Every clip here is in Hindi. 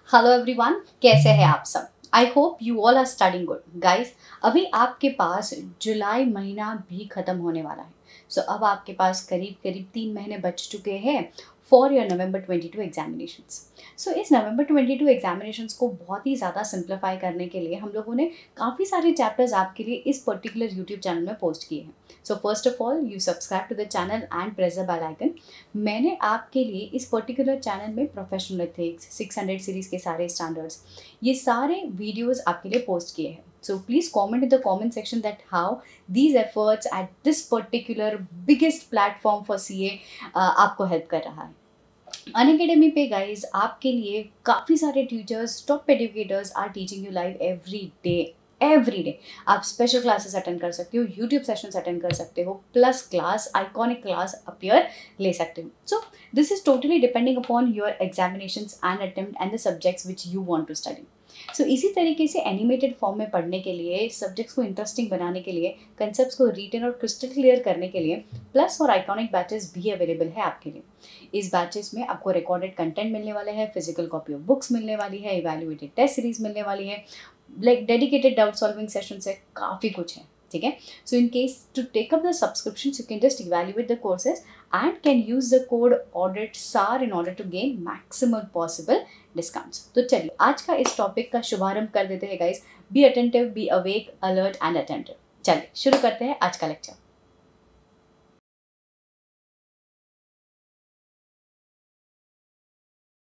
हेलो एवरीवन, कैसे हैं आप सब। I hope you all are studying good guys. अभी आपके पास जुलाई महीना भी खत्म होने वाला है। अब आपके पास करीब करीब 3 महीने बच चुके हैं फॉर योर नवंबर 22 एग्जामिनेशंस। इस नवंबर 22 एग्जामिनेशंस को बहुत ही ज़्यादा सिंप्लीफाई करने के लिए हम लोगों ने काफ़ी सारे चैप्टर्स आपके लिए इस पर्टिकुलर यूट्यूब चैनल में पोस्ट किए हैं। First of all you subscribe to the channel and press the bell icon. मैंने आपके लिए इस पर्टिकुलर चैनल में प्रोफेशनल एथिक्स 600 सीरीज़ के सारे स्टैंडर्ड्स, ये सारे वीडियोस आपके लिए पोस्ट किए हैं। So please comment in the comment section that how these efforts at this particular biggest platform for CA आपको हेल्प कर रहा है। अनअकैडमी पे गाइज आपके लिए काफ़ी सारे teachers, top educators are teaching you live every day. आप स्पेशल क्लासेस अटेंड कर सकते हो, यूट्यूब सेशंस अटेंड कर सकते हो, plus class, iconic class appear ले सकते हो। So this is totally depending upon your examinations and attempt and the subjects which you want to study. इसी तरीके से एनिमेटेड फॉर्म में पढ़ने के लिए, सब्जेक्ट्स को इंटरेस्टिंग बनाने के लिए, कंसेप्ट्स को रिटेन और क्रिस्टल क्लियर करने के लिए प्लस और आइकॉनिक बैचेस भी अवेलेबल है आपके लिए। इस बैचेस में आपको रिकॉर्डेड कंटेंट मिलने वाले हैं, फिजिकल कॉपी ऑफ बुक्स मिलने वाली है, इवैल्यूएटेड टेस्ट सीरीज मिलने वाली है, like dedicated doubt solving session है, काफ़ी कुछ है। ठीक है, so in case to take up the subscription you can just evaluate the courses and can use the code audit SAR in order to gain maximum possible discounts. तो चलिए आज का इस टॉपिक का शुभारंभ कर देते हैं guys. Be attentive, be awake, alert and attentive. चलिए शुरू करते हैं आज का लेक्चर।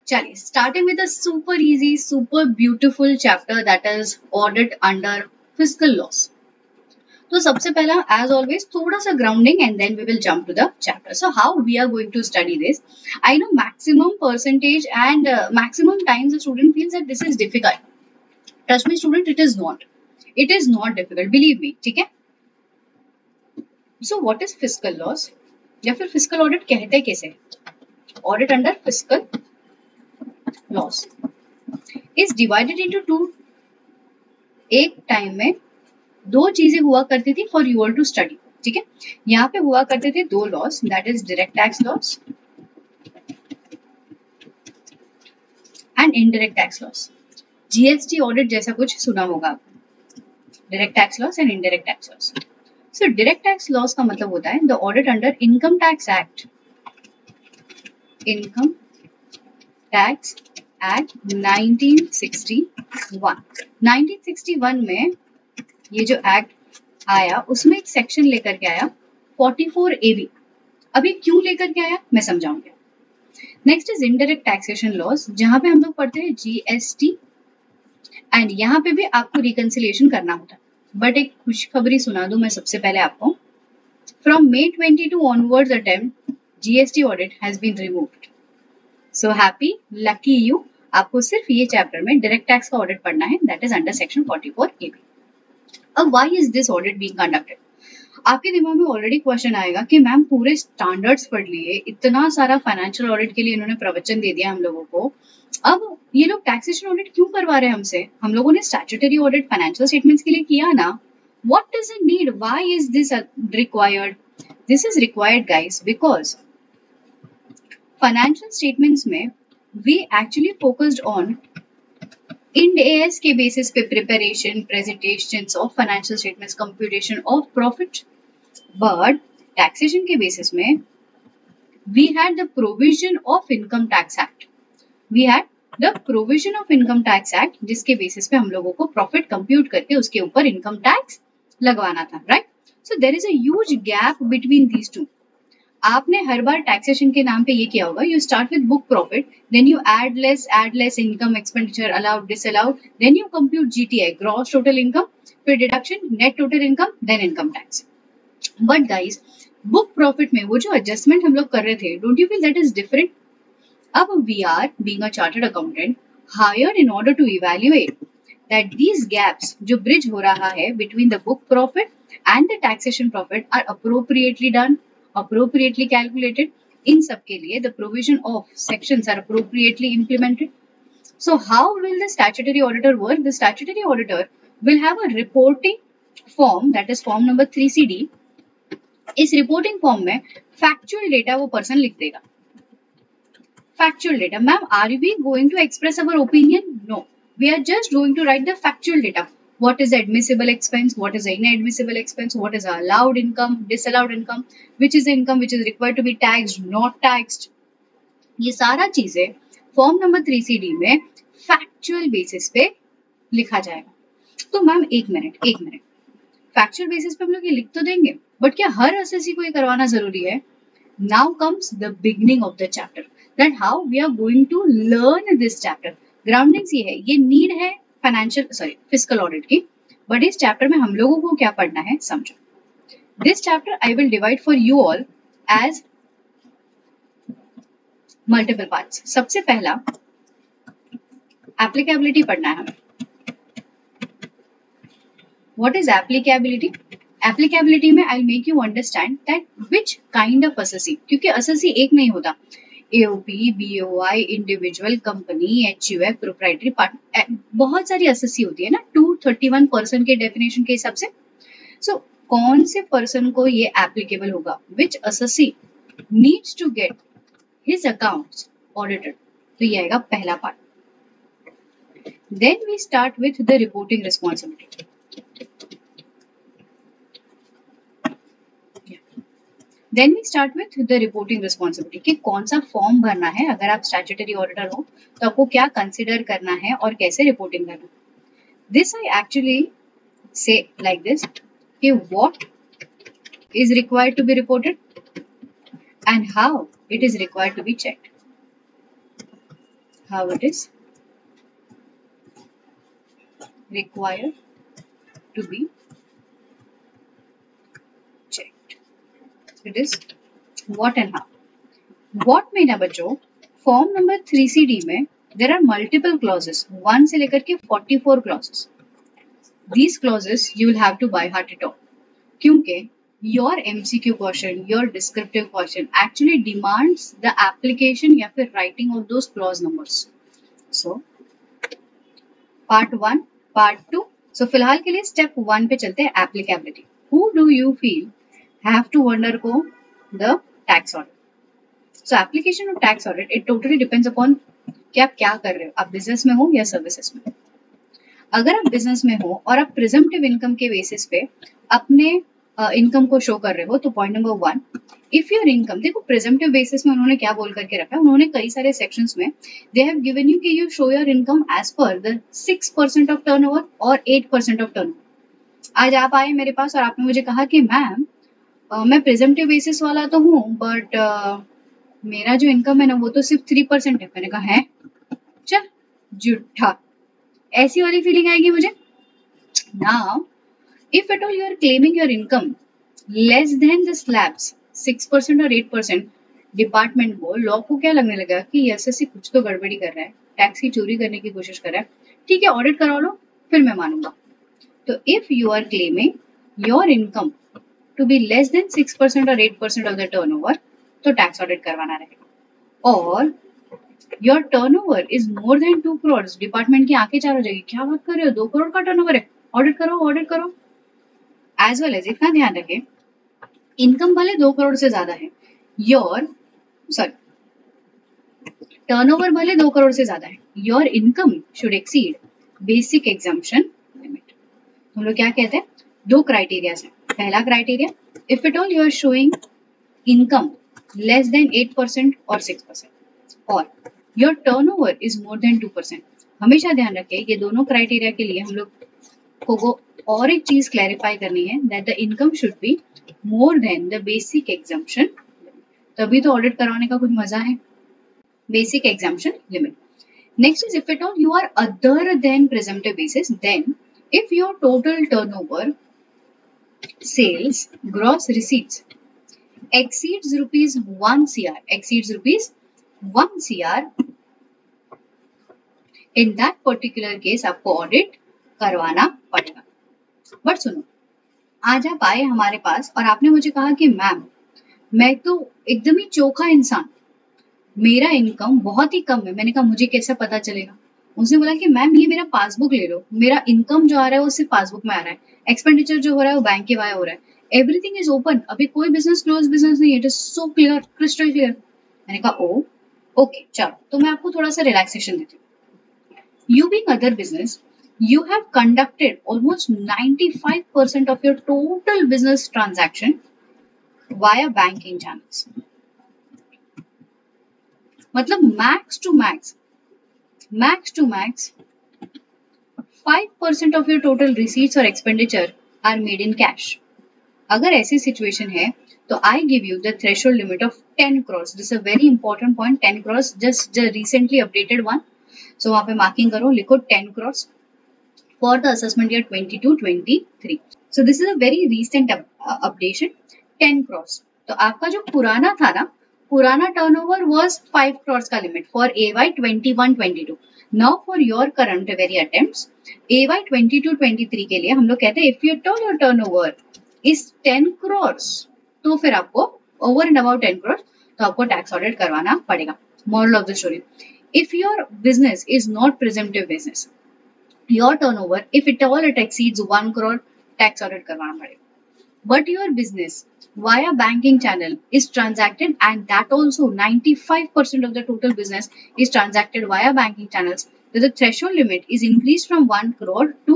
चलिए starting with a super easy, super beautiful chapter that is audit under fiscal laws. तो सबसे पहला एज ऑलवेज थोड़ा सा grounding and then we will jump to the chapter. So how we are going to study this. I know maximum percentage and maximum times the student feels that this is difficult. Trust me student, it is not. It is not difficult, believe me. ठीक है, so what is fiscal laws या फिर फिस्कल ऑडिट कहते कैसे? Audit under fiscal laws is divided into two. एक टाइम में दो चीजें हुआ करती थी for you all to study. ठीक है, यहाँ पे हुआ करते थे दो laws, that is direct tax laws and indirect tax laws. GST audit जैसा कुछ सुना होगा आपने, direct tax laws and indirect tax loss. So direct tax loss का मतलब होता है the audit under income tax act, income tax act 1961। 1961 में ये जो एक्ट आया उसमें एक सेक्शन लेकर के आया 44AB। अभी क्यों लेकर के आया मैं समझाऊंगी। Next is indirect taxation laws, जहां पे हम लोग पढ़ते हैं जीएसटी एंड यहाँ पे भी आपको रिकंसिलिएशन करना होता है। बट एक खुशखबरी सुना दूं मैं सबसे पहले आपको। From May 22 onwards attempt GST audit has been removed. So happy, lucky you, आपको सिर्फ ये चैप्टर में डायरेक्ट टैक्स का ऑडिट पढ़ना है, that is under section 44AB। अब why is this audit being conducted? आपके दिमाग में ऑलरेडी क्वेश्चन आएगा कि मैम पूरे स्टैंडर्ड्स पढ़ लिए, इतना सारा फाइनेंशियल ऑडिट के लिए इन्होंने प्रवचन दे दिया हम लोगों को, अब ये लोग टैक्सेशन ऑडिट क्यों करवा रहे हैं हमसे? हम लोगों ने स्टैट्यूटरी ऑडिट फाइनेंशियल स्टेटमेंट्स के लिए किया ना। What is the need? Why is this required? This is required guys because financial statements में we actually focused on Ind AS के बेसिस पे preparation, presentation of financial statements, computation of profit. But taxation के बेसिस में we had the provision of income tax act, we had the provision of income tax act, जिसके बेसिस पे हम लोगों को प्रॉफिट कंप्यूट करके उसके ऊपर इनकम टैक्स लगवाना था, right? So there is a huge gap between these two. आपने हर बार टैक्सेशन के नाम पे ये किया होगा, you start with book profit, then you add less income expenditure allowed disallowed, then you compute GTI, gross total income, फिर deduction, net total income, then income tax. But guys book profit में वो जो एडजस्टमेंट हम लोग कर रहे थे, don't you feel that is different? अब we are being a chartered accountant hired in order to evaluate that these gaps जो ब्रिज हो रहा है between the book profit and the taxation profit are appropriately done, appropriately calculated. In सब के लिए the provision of sections are appropriately implemented. So how will the statutory auditor work? The statutory auditor will have a reporting form, that is form number 3CD. इस reporting form में factual data वो person लिख देगा, factual data. Ma'am, are we going to express our opinion? No. We are just going to write the factual data. What is the admissible expense? What is the inadmissible expense? What is the allowed income, disallowed income? Which is the income which is required to be taxed, not taxed? ये सारा चीजें फॉर्म नंबर 3CD में फैक्चुअल बेसिस पे लिखा जाएगा। तो मैम एक मिनट फैक्चुअल बेसिस पे हम लोग ये लिख तो देंगे, बट क्या हर एसएससी को ये करवाना जरूरी है? Now comes the beginning of the chapter, that how we are going to learn this chapter. Groundings ये है, ये नीड है फिजिकल ऑडिट की, बट इस चैप्टर में हम लोगों को क्या पढ़ना है समझो। This chapter I will divide for you all as multiple parts. सबसे पहला एप्लीकेबिलिटी पढ़ना है हमें। What is applicability? Applicability में I'll make you understand that which kind of assessee, क्योंकि assessee एक नहीं होता, AOP, BOI, individual, company, HUF, proprietary partner, बहुत सारी assessee होती है ना 231% के definition के हिसाब से। So कौन से person को ये applicable होगा? Which assessee needs to get his accounts audited? तो ये आएगा पहला part। Then we start with the reporting responsibility। Then we start with the reporting responsibility कि कौन सा फॉर्म भरना है, अगर आप स्टैट्यूटरी ऑडिटर हो तो आपको क्या कंसिडर करना है और कैसे रिपोर्टिंग करना। दिस आई एक्चुअली से लाइक दिस कि what is required to be reported and how it is required to be checked, how it is required to be it is what and how. What में ना बच्चों, फॉर्म नंबर 3CD में there are multiple clauses, 1 से लेकर के 44 clauses. These clauses you will have to by heart it all, क्योंकि your MCQ question, your descriptive question actually demands the application या फिर writing of those clause numbers. So part 1, part 2. So फिलहाल के लिए step 1 पे चलते हैं, applicability. Who do you feel have to undergo the tax audit? So application of tax audit, it totally depends upon कि आप क्या कर रहे हो, आप बिजनेस में हो या सर्विसेज में। अगर आप बिजनेस में हो और आप प्रिजम्पटिव इनकम के बेसिस पे अपने इनकम को शो कर रहे हो, तो point number 1, if your income, देखो प्रिजम्पटिव बेसिस में उन्होंने क्या बोल करके रखा है, उन्होंने कई सारे सेक्शंस में दे हैव गिवन यू कि you show your income as per the 6% of turnover और 8% ऑफ टर्नओवर। आज आप आए मेरे पास और आपने मुझे कहा कि मैम मैं प्रिजम्पटिव बेसिस वाला तो हूँ, बट मेरा जो इनकम है ना वो तो सिर्फ 3% है। मैंने कहा है चल झूठा, ऐसी वाली फीलिंग आएगी मुझे। Now if at all you are claiming your income less than the slabs 6% और 8%, डिपार्टमेंट को, लॉ को क्या लगने लगा कि एसएससी कुछ तो गड़बड़ी कर रहा है, टैक्स की चोरी करने की कोशिश कर रहा है, ठीक है ऑडिट करा लो फिर मैं मानूंगा। तो if you are claiming your income to be less than 6% और 8% ऑफ द टर्नओवर, तो टैक्स ऑडिट करवाना रहेगा। और your turnover is more than 2 crore, department की आंखें चार हो जाएगी, क्या बात कर रहे हो, 2 करोड़ का टर्नओवर है, ऑडिट करो ऑडिट करो। एज वेल एज इतना ध्यान रखें, इनकम भले 2 करोड़ से ज्यादा है, टर्नओवर भले 2 करोड़ से ज्यादा है, your income should exceed basic exemption limit. हम लोग क्या कहते हैं, 2 क्राइटेरिया है। पहला criteria, if it all you are showing income less than 8% और 6%, और your turnover is more than 2%। हमेशा ध्यान रखें, ये दोनों क्राइटेरिया के लिए हम लोग को और एक चीज क्लैरिफाई करनी है, that the income should be more than the basic exemption, तभी तो ऑडिट कराने का कुछ मजा है। Basic exemption limit. Next is if it all you are other than presumptive basis, then if your total turnover, sales, gross receipts exceeds rupees 1 crore, in that particular case आपको ऑडिट करवाना पड़ेगा। बट सुनो, आज आप आए हमारे पास और आपने मुझे कहा कि मैम मैं तो एकदम ही चोखा इंसान, मेरा इनकम बहुत ही कम है। मैंने कहा मुझे कैसे पता चलेगा? उसने बोला कि मैम ये मेरा पासबुक ले लो, मेरा इनकम जो आ रहा है वो सिर्फ पासबुक में आ रहा है, एक्सपेंडिचर जो हो रहा है वो बैंक के वाया हो रहा है, एवरीथिंग इज ओपन, अभी कोई बिजनेस क्लोज बिजनेस नहीं है, it is so clear, crystal clear. मैंने कहा ओ ओके चलो, तो मैं आपको थोड़ा सा रिलैक्सेशन देती हूँ. You being other business, you have conducted almost 95% of your total business transaction via banking channels. मतलब max to max 5% of your total receipts or expenditure are made in cash. अगर ऐसी सिचुएशन है तो I give you the threshold limit of 10 crores. This a very important point. 10 crores just recently updated one. So वहां पे मार्किंग करो, लिखो 10 crores for the assessment year 22-23. So this is a very recent updation. 10 crores. तो आपका जो पुराना था ना, पुराना टर्नओवर वाज 5 crores का limit for AY 21-22. Now for your current very attempts AY 22-23 के लिए हम लोग कहते हैं if U turn your turnover is 10 crores, तो फिर आपको ओवर एंड अबाउट 10 crores तो आपको टैक्स ऑडिट करवाना पड़ेगा. Moral of the story, if your business is not presumptive business, your turnover if it all it exceeds 1 crore, tax audit करवाना पड़ेगा. But your business via banking channel is transacted, and that also 95% of the total business is transacted via banking channels, so the threshold limit is increased from 1 crore to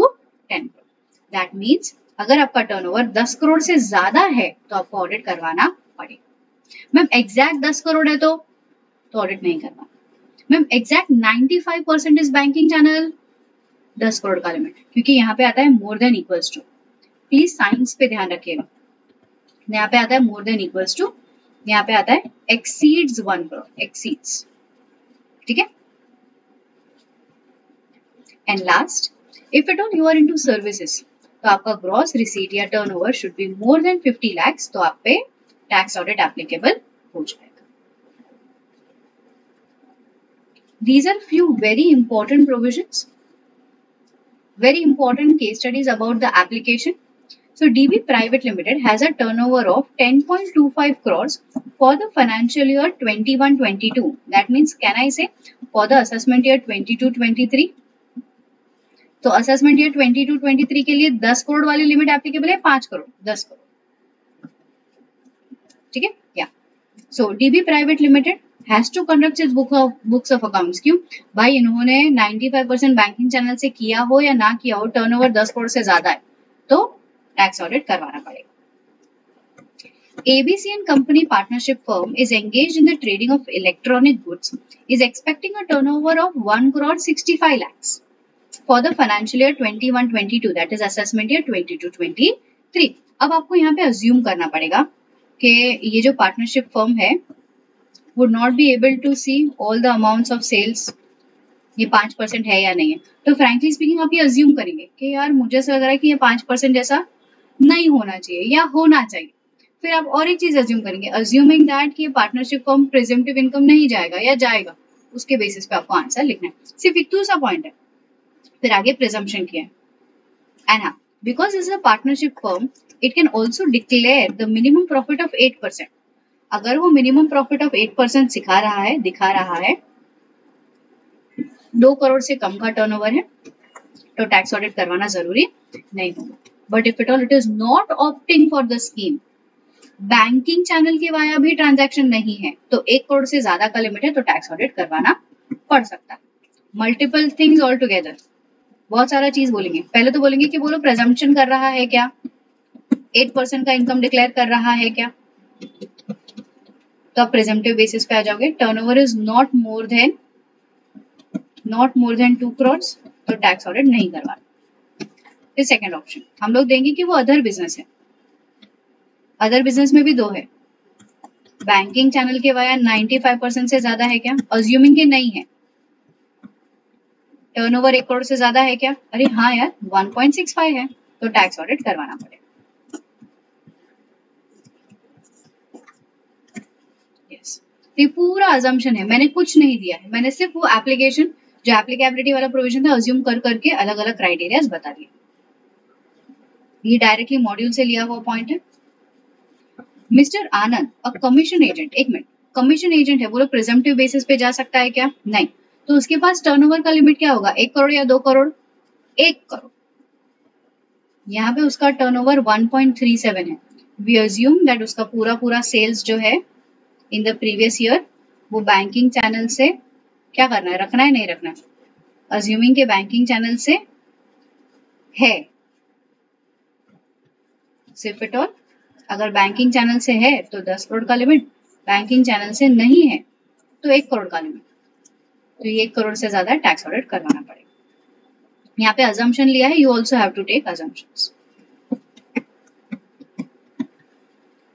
10 crore. That means अगर आपका टर्नओवर 10 करोड़ से ज्यादा है तो आपको ऑडिट करवाना पड़ेगा. मैम एग्जैक्ट 10 करोड़ है तो ऑडिट नहीं करना. Ma'am exact 95% is banking channel, 10 crore का लिमिट, क्योंकि यहाँ पे आता है more than equals to. Please signs पे ध्यान रखिएगा. यहाँ पे आता है मोर देन इक्वल्स टू, यहाँ पे आता है एक्सीड्स 1 crore, एक्सीड्स. ठीक है. And last, if at all you are into services, तो आपका ग्रॉस रिसीट या turnover should be more than 50 lakhs, तो आप पे टैक्स ऑडिट एप्लीकेबल हो जाएगा. These are few very important provisions, very important case studies about the application. So DB Private Limited has a turnover of 10.25 crores for the financial year 21-22. That means, can I say for the assessment year 22-23? तो असेसमेंट ईयर 22-23 के लिए 10 करोड़ वाली लिमिट एप्लीकेबल है, 5 करोड़, 10 करोड़. ठीक है. Yeah so DB private limited has to conduct its books of accounts. क्यों भाई? इन्होंने 95% बैंकिंग चैनल से किया हो या ना किया हो, टर्नओवर 10 करोड़ से ज्यादा है तो टैक्स ऑडिट करवाना पड़ेगा. ABC and Company partnership firm is engaged in the trading of electronic goods, is expecting a turnover of 1 crore 65 lakhs for the financial year 21-22, that is assessment year 22-23. अब आपको यहाँ पे अज्यूम करना पड़ेगा कि ये जो पार्टनरशिप फर्म है would not be able to see all the amounts of sales, ये 5% है या नहीं है. तो फ्रैंकली स्पीकिंग आप ये अज्यूम करेंगे कि यार मुझे ऐसा लग रहा है कि ये 5% जैसा नहीं होना चाहिए या होना चाहिए. फिर आप और एक चीज अज्यूम करेंगे, अज्यूमिंग दैट कि ये पार्टनरशिप फर्म प्रिजम्पटिव इनकम नहीं जाएगा या जाएगा, उसके बेसिस पे आपको आंसर लिखना है. सिर्फ इतना सा पॉइंट है. फिर आगे प्रिजम्पशन किया है. एंड हाँ, because is a partnership firm it can also declare the minimum profit of 8%. अगर वो मिनिमम प्रॉफिट ऑफ 8% दिखा रहा है 2 करोड़ से कम का टर्नओवर है तो टैक्स ऑडिट करवाना जरूरी नहीं होगा. But if it all it is not opting for the scheme, banking channel के वाया भी ट्रांजैक्शन नहीं है तो 1 करोड़ से ज्यादा का लिमिट है तो टैक्स ऑडिट करवाना पड़ सकता है. मल्टीपल थिंग्स ऑल टुगेदर, बहुत सारा चीज बोलेंगे. पहले तो बोलेंगे कि बोलो प्रेजम्पशन कर रहा है क्या, 8% का इनकम डिक्लेयर कर रहा है क्या, तो आप प्रेजम्पटिव बेसिस पे आ जाओगे. Turnover is not more than 2 crores, तो टैक्स ऑडिट नहीं करवाना. फिर सेकंड ऑप्शन हम लोग देंगे कि वो अदर बिजनेस है. अदर बिजनेस में भी दो है. बैंकिंग चैनल के वाया 95% से ज्यादा है क्या, अज्यूमिंग कि नहीं है. टर्नओवर 1 करोड़ से ज्यादा है क्या, अरे हाँ यार 1.65 है तो टैक्स ऑडिट करवाना पड़ेगा. यस, ये पूरा अजम्पशन है, मैंने कुछ नहीं दिया है. मैंने सिर्फ वो एप्लीकेशन जो एप्लीकेबिलिटी वाला प्रोविजन था अज्यूम कर करके अलग अलग क्राइटेरियाज बता दिए. ये डायरेक्टली मॉड्यूल से लिया हुआ पॉइंट है. Mister Anand a commission agent, एक मिनट, कमीशन एजेंट है, बोलो प्रिजम्पटिव बेसिस पे जा सकता है क्या, नहीं. तो उसके पास टर्नओवर का लिमिट क्या होगा, 1 करोड़ या 2 करोड़, 1 करोड़. यहाँ पे उसका टर्नओवर 1.37 है. वी अज्यूम दैट उसका पूरा सेल्स जो है इन द प्रीवियस ईयर वो बैंकिंग चैनल से क्या करना है, रखना है नहीं रखना है? अज्यूमिंग के बैंकिंग चैनल से है, सिर्फ एट ऑल अगर बैंकिंग चैनल से है तो 10 करोड़ का लिमिट, बैंकिंग चैनल से नहीं है तो 1 करोड़ का लिमिट। तो ये 1 करोड़ से ज्यादा टैक्स ऑडिट करवाना पड़ेगा। यहाँ पे अजम्पशन लिया है, you also have to take assumptions.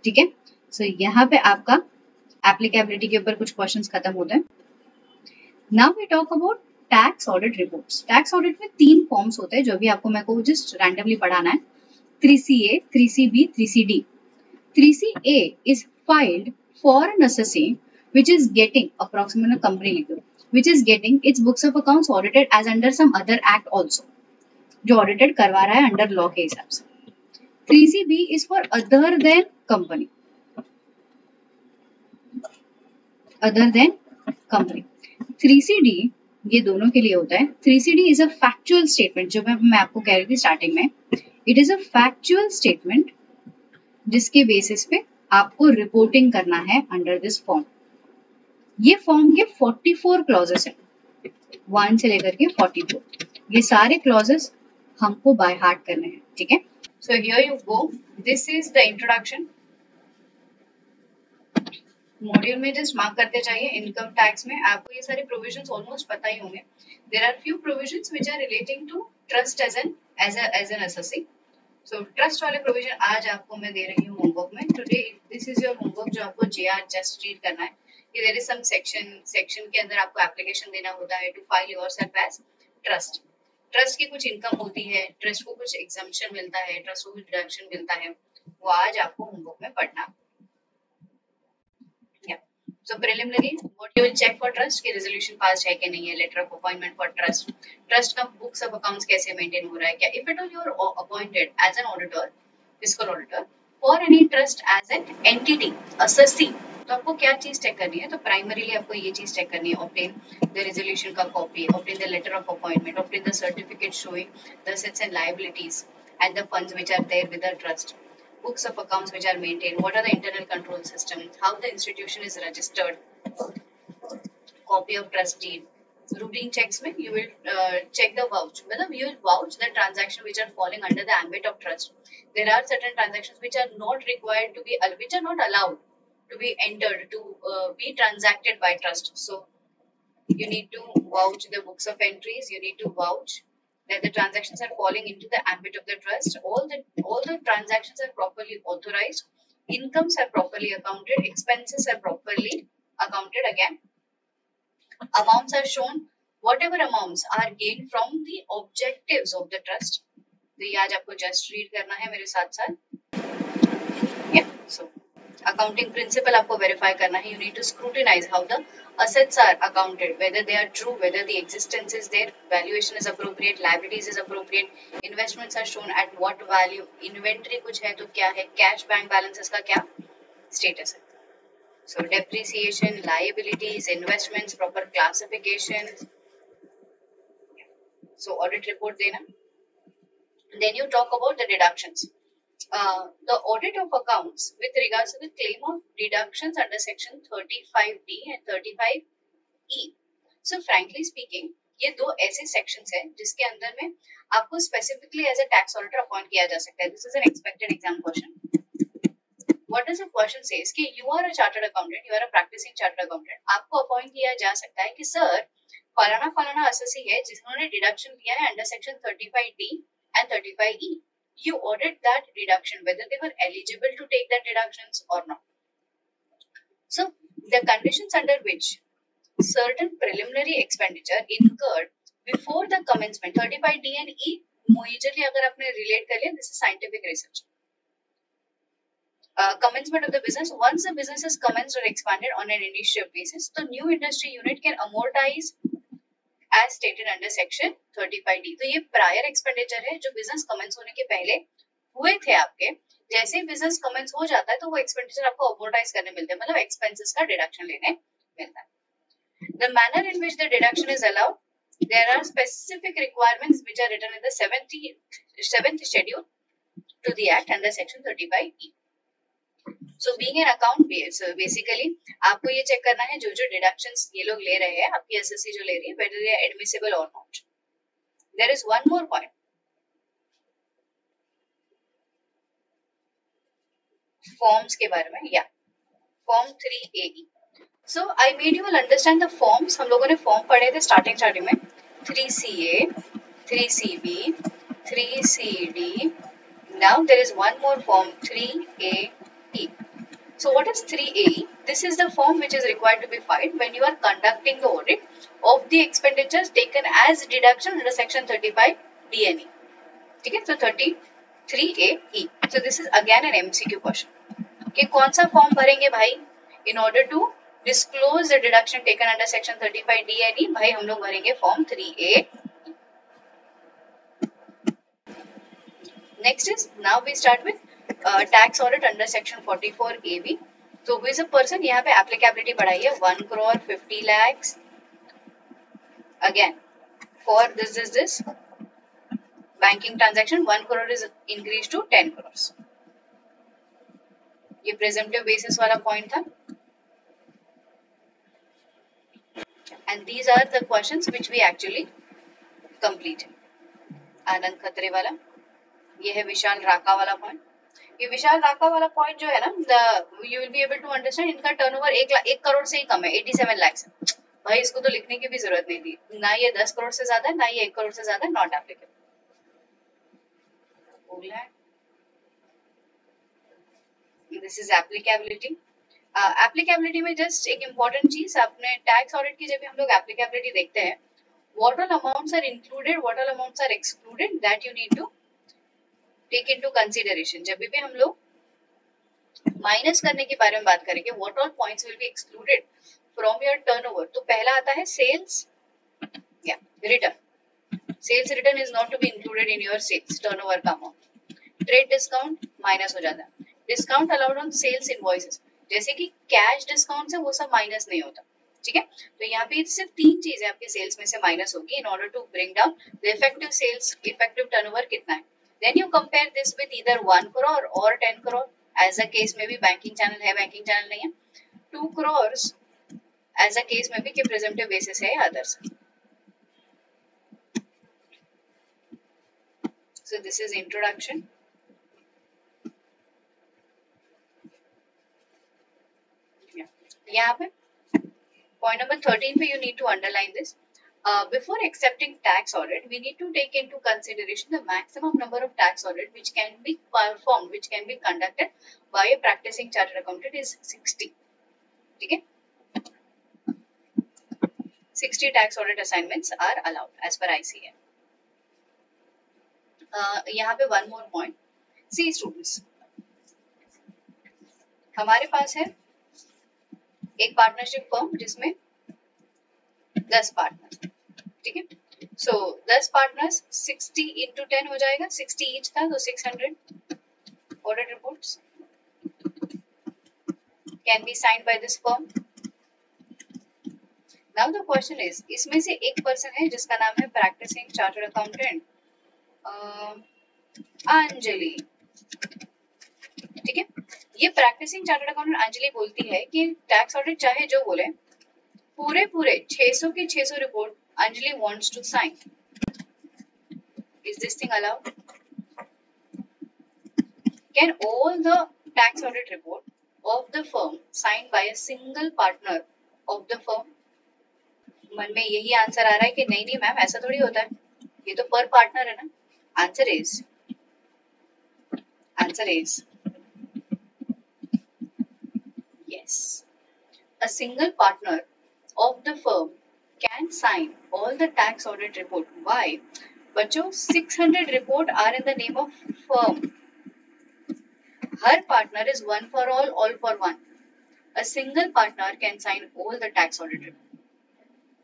ठीक है, सो यहाँ पे आपका एप्लीकेबिलिटी के ऊपर कुछ क्वेश्चंस खत्म होते हैं। Now we talk about tax audit reports. Tax audit में 3 फॉर्म्स होते हैं जो भी आपको मेरे को जस्ट रैंडमली पढ़ाना है। 3CA, 3CB, 3CD। 3CA is filed for an assessee which is getting approximate company लिख दो, which is getting its books of accounts audited as under some other act also, जो ऑडिटेड करवा रहा है अंडर लॉ के हिसाब से। 3CB is for other than company, other than company। 3CD ये दोनों के लिए होता है। 3CD is a factual statement, जो मैं आपको कह रही थी स्टार्टिंग में, it is a factual statement जिसके बेसिस पे आपको रिपोर्टिंग करना है अंडर दिस फॉर्म। ये फॉर्म के 44 क्लॉजेस हैं, 1 से लेकर के 44। ये सारे क्लॉजेस हमको बाय हार्ट करने हैं। ठीक है, so here you go, this is the introduction. Module में जस्ट मार्क करते जाइए। इनकम टैक्स में आपको ये सारे प्रोविजंस ऑलमोस्ट पता ही होंगे। There are few provisions which are relating to trust as an SSC. So trust वाले प्रोविजन आज आपको मैं दे रही हूँ होमवर्क में। Today this is your homework जो आपको जेआर जस्ट रीड करना है कि देयर इज सम सेक्शन के अंदर आपको एप्लीकेशन देना होता है to file yourself as trust. Trust की कुछ इनकम होती है, ट्रस्ट को कुछ एग्जम्पशन मिलता है, ट्रस्ट को कुछ डिडक्शन मिलता है, वो आज आपको होमवर्क में पढ़ना। So preliminary, what you will check for trust कि resolution passed है कि नहीं है, letter of appointment for trust, trust का books of accounts कैसे maintain हो रहा है क्या, if at all you are appointed as an auditor, fiscal auditor for any trust as an entity, assessee, तो आपको क्या चीज चेक करनी है? तो प्राइमरीली आपको ये चीज चेक करनी है, obtain the resolution का copy, obtain the letter of appointment, obtain the certificate showing the assets and liabilities and the funds which are there with the trust, books of accounts which are maintained, what are the internal control systems, how the institution is registered, copy of trust deed. Routine checks में you will check the vouch, मतलब you will vouch the transaction which are falling under the ambit of trust. There are certain transactions which are not required to be, which are not allowed to be entered, to be transacted by trust. So you need to vouch the books of entries, you need to vouch that the transactions are falling into the ambit of the trust, all the transactions are properly authorized, incomes are properly accounted, expenses are properly accounted again, amounts are shown, whatever amounts are gained from the objectives of the trust. तो ये आज आपको जस्ट रीड करना है मेरे साथ साथ। So accounting principle आपको verify करना है, you need to scrutinize how the assets are accounted, whether they are true, whether the existence is there, valuation is appropriate, liabilities is appropriate, investments are shown at what value, inventory कुछ है तो क्या है, cash bank balances का क्या status है. So depreciation, liabilities, investments, proper classification. So audit report देना. Then you talk about the deductions. The audit of accounts with regards to the claim of deductions under section 35D and 35E. So frankly speaking, ये दो ऐसे sections हैं जिसके अंदर में आपको specifically as a tax auditor appoint किया जा सकता है. This is an expected exam question. What does the question says कि you are a chartered accountant, you are a practicing chartered accountant. आपको appoint किया जा सकता है कि sir फलाना फलाना assessee है जिन्होंने deduction लिया है under section 35D and 35E. You audit that deduction, whether they were eligible to take that deductions or not. So, the conditions under which certain preliminary expenditure incurred before the commencement, 35D and E, majorly अगर आपने relate कर लिया, this is scientific research. Commencement of the business, once the business is commenced or expanded on an initial basis, the new industry unit can amortize as stated under section 35D. तो ये prior expenditure है जो business commence होने के पहले हुए थे आपके, जैसे business commence हो जाता है तो वो expenditure आपको amortize करने मिलते हैं, मतलब expenses का deduction लेने मिलता है. The manner in which the deduction is allowed, there are specific requirements which are written in the 7th schedule to the Act under section 35E. So being an account basically आपको ये चेक करना है जो जो डिडक्शंस ये लोग ले रहे हैं, आपकी एसएससी जो ले रही है, वेदर दे आर एडमिसिबल और not. There is one more point, forms के बारे में. या form 3AE. So I made you all understand the forms. हम लोगों ने फॉर्म पढ़े थे स्टार्टिंग में. 3CA, 3CB, 3CD. Now there is one more form, 3AE. So what is 3AE? This is the form which is required to be filed when you are conducting the audit of the expenditures taken as deduction under section 35 DNE. ठीक है, so 33AE. So this is again an MCQ question. कि कौन सा फॉर्म भरेंगे भाई in order to disclose the deduction taken under section 35 DNE? भाई हम लोग भरेंगे form 3A. Next is, now we start with tax audit under section 44AB. So who is a person? यहाँ पे applicability बढ़ाई है 1 crore 50 lakhs. Again, for this banking transaction 1 crore is increased to 10 crores. ये presumptive basis वाला point था. And these are the questions which we actually completed. आनंद खत्रे वाला, ये है विशाल राका वाला पॉइंट. ये विशाल राका वाला पॉइंट जो है ना, you will be able to understand, इनका टर्नओवर 1 करोड़ से ही कम है, 87 लाख. भाई इसको तो लिखने की भी जरूरत नहीं थी. ना ये 10 करोड़ से ज्यादा है, ना ये 1 करोड़ से ज्यादा. Not applicable. This is applicability. Applicability में जस्ट एक इम्पोर्टेंट चीज, अपने टैक्स ऑडिट की जब भी हम लोग एप्लीकेबिलिटी देखते हैं, what all amounts are included, what all amounts are excluded, that you need to take into consideration. जब भी हम लोग माइनस करने के बारे में बात करेंगे, what all points will be excluded from your turnover, तो पहला आता है sales या return. Sales return is not to be included in your sales turnover का amount. Trade discount माइनस हो जाता है. Discount allowed on sales invoices, जैसे कि कैश डिस्काउंट से वो सब माइनस नहीं होता. ठीक है, तो यहाँ पे सिर्फ 3 चीजें आपके सेल्स में से माइनस होगी in order to bring down the effective sales. Effective turnover कितना है, then you compare this with either 1 crore और 10 करोड़. एज अ केस में भी बैंकिंग चैनल है, बैंकिंग चैनल नहीं है. 2 करोड़ एज अ केस में भी कि प्रेजेंटिव बेसिस है others. So this is introduction. यहाँ पे point number 13 पे you need to underline this. Before accepting tax audit, we need to take into consideration the maximum number of tax audit which can be performed, which can be conducted by a practicing chartered accountant is 60. ठीक है, 60 tax audit assignments are allowed as per ICA. यहाँ पे one more point. See students, हमारे पास है एक पार्टनरशिप फर्म जिसमें 10 पार्टनर. ठीक है, सो 10 पार्टनर्स 60 into 10 हो जाएगा, 60 ईच था तो 600 audit reports can be signed by this firm. Now the question is, इसमें से एक पर्सन है जिसका नाम है प्रैक्टिसिंग चार्टर्ड अकाउंटेंट अंजलि. ठीक है, ये प्रैक्टिसिंग चार्टर्ड अकाउंटेंट अंजलि बोलती है कि टैक्स ऑडिट चाहे जो बोले, पूरे 600 के 600 report Anjali wants to sign. Is this thing allowed? Can all the tax audit report of the firm signed by a single partner of the firm? मन में यही आंसर आ रहा है कि नहीं मैम ऐसा थोड़ी होता है, ये तो पर पार्टनर है ना. Answer is yes. A single partner of the firm can sign all the tax audit report. Why? बच्चों 600 report are in the name of firm. Her partner is one for all for one. A single partner can sign all the tax audit report.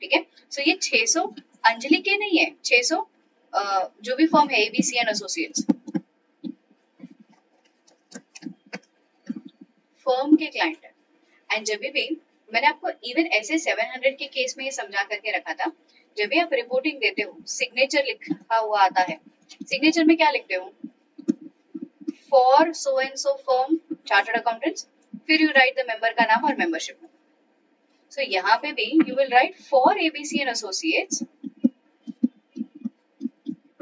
ठीक है, so ये 600 अंजलि के नहीं है, 600 जो भी फर्म है ABC एंड एसोसिएट्स फर्म के क्लाइंट है. एंड जब भी मैंने आपको इवन ऐसे 700 के केस में ये समझा करके रखा था, जब भी आप रिपोर्टिंग देते हो सिग्नेचर लिखा हुआ आता है. सिग्नेचर में क्या लिखते हो, for so and so firm chartered accountants फिर यू राइट द मेंबर का नाम और मेंबरशिप नंबर. सो यहाँ पे भी you will write for ABC and associates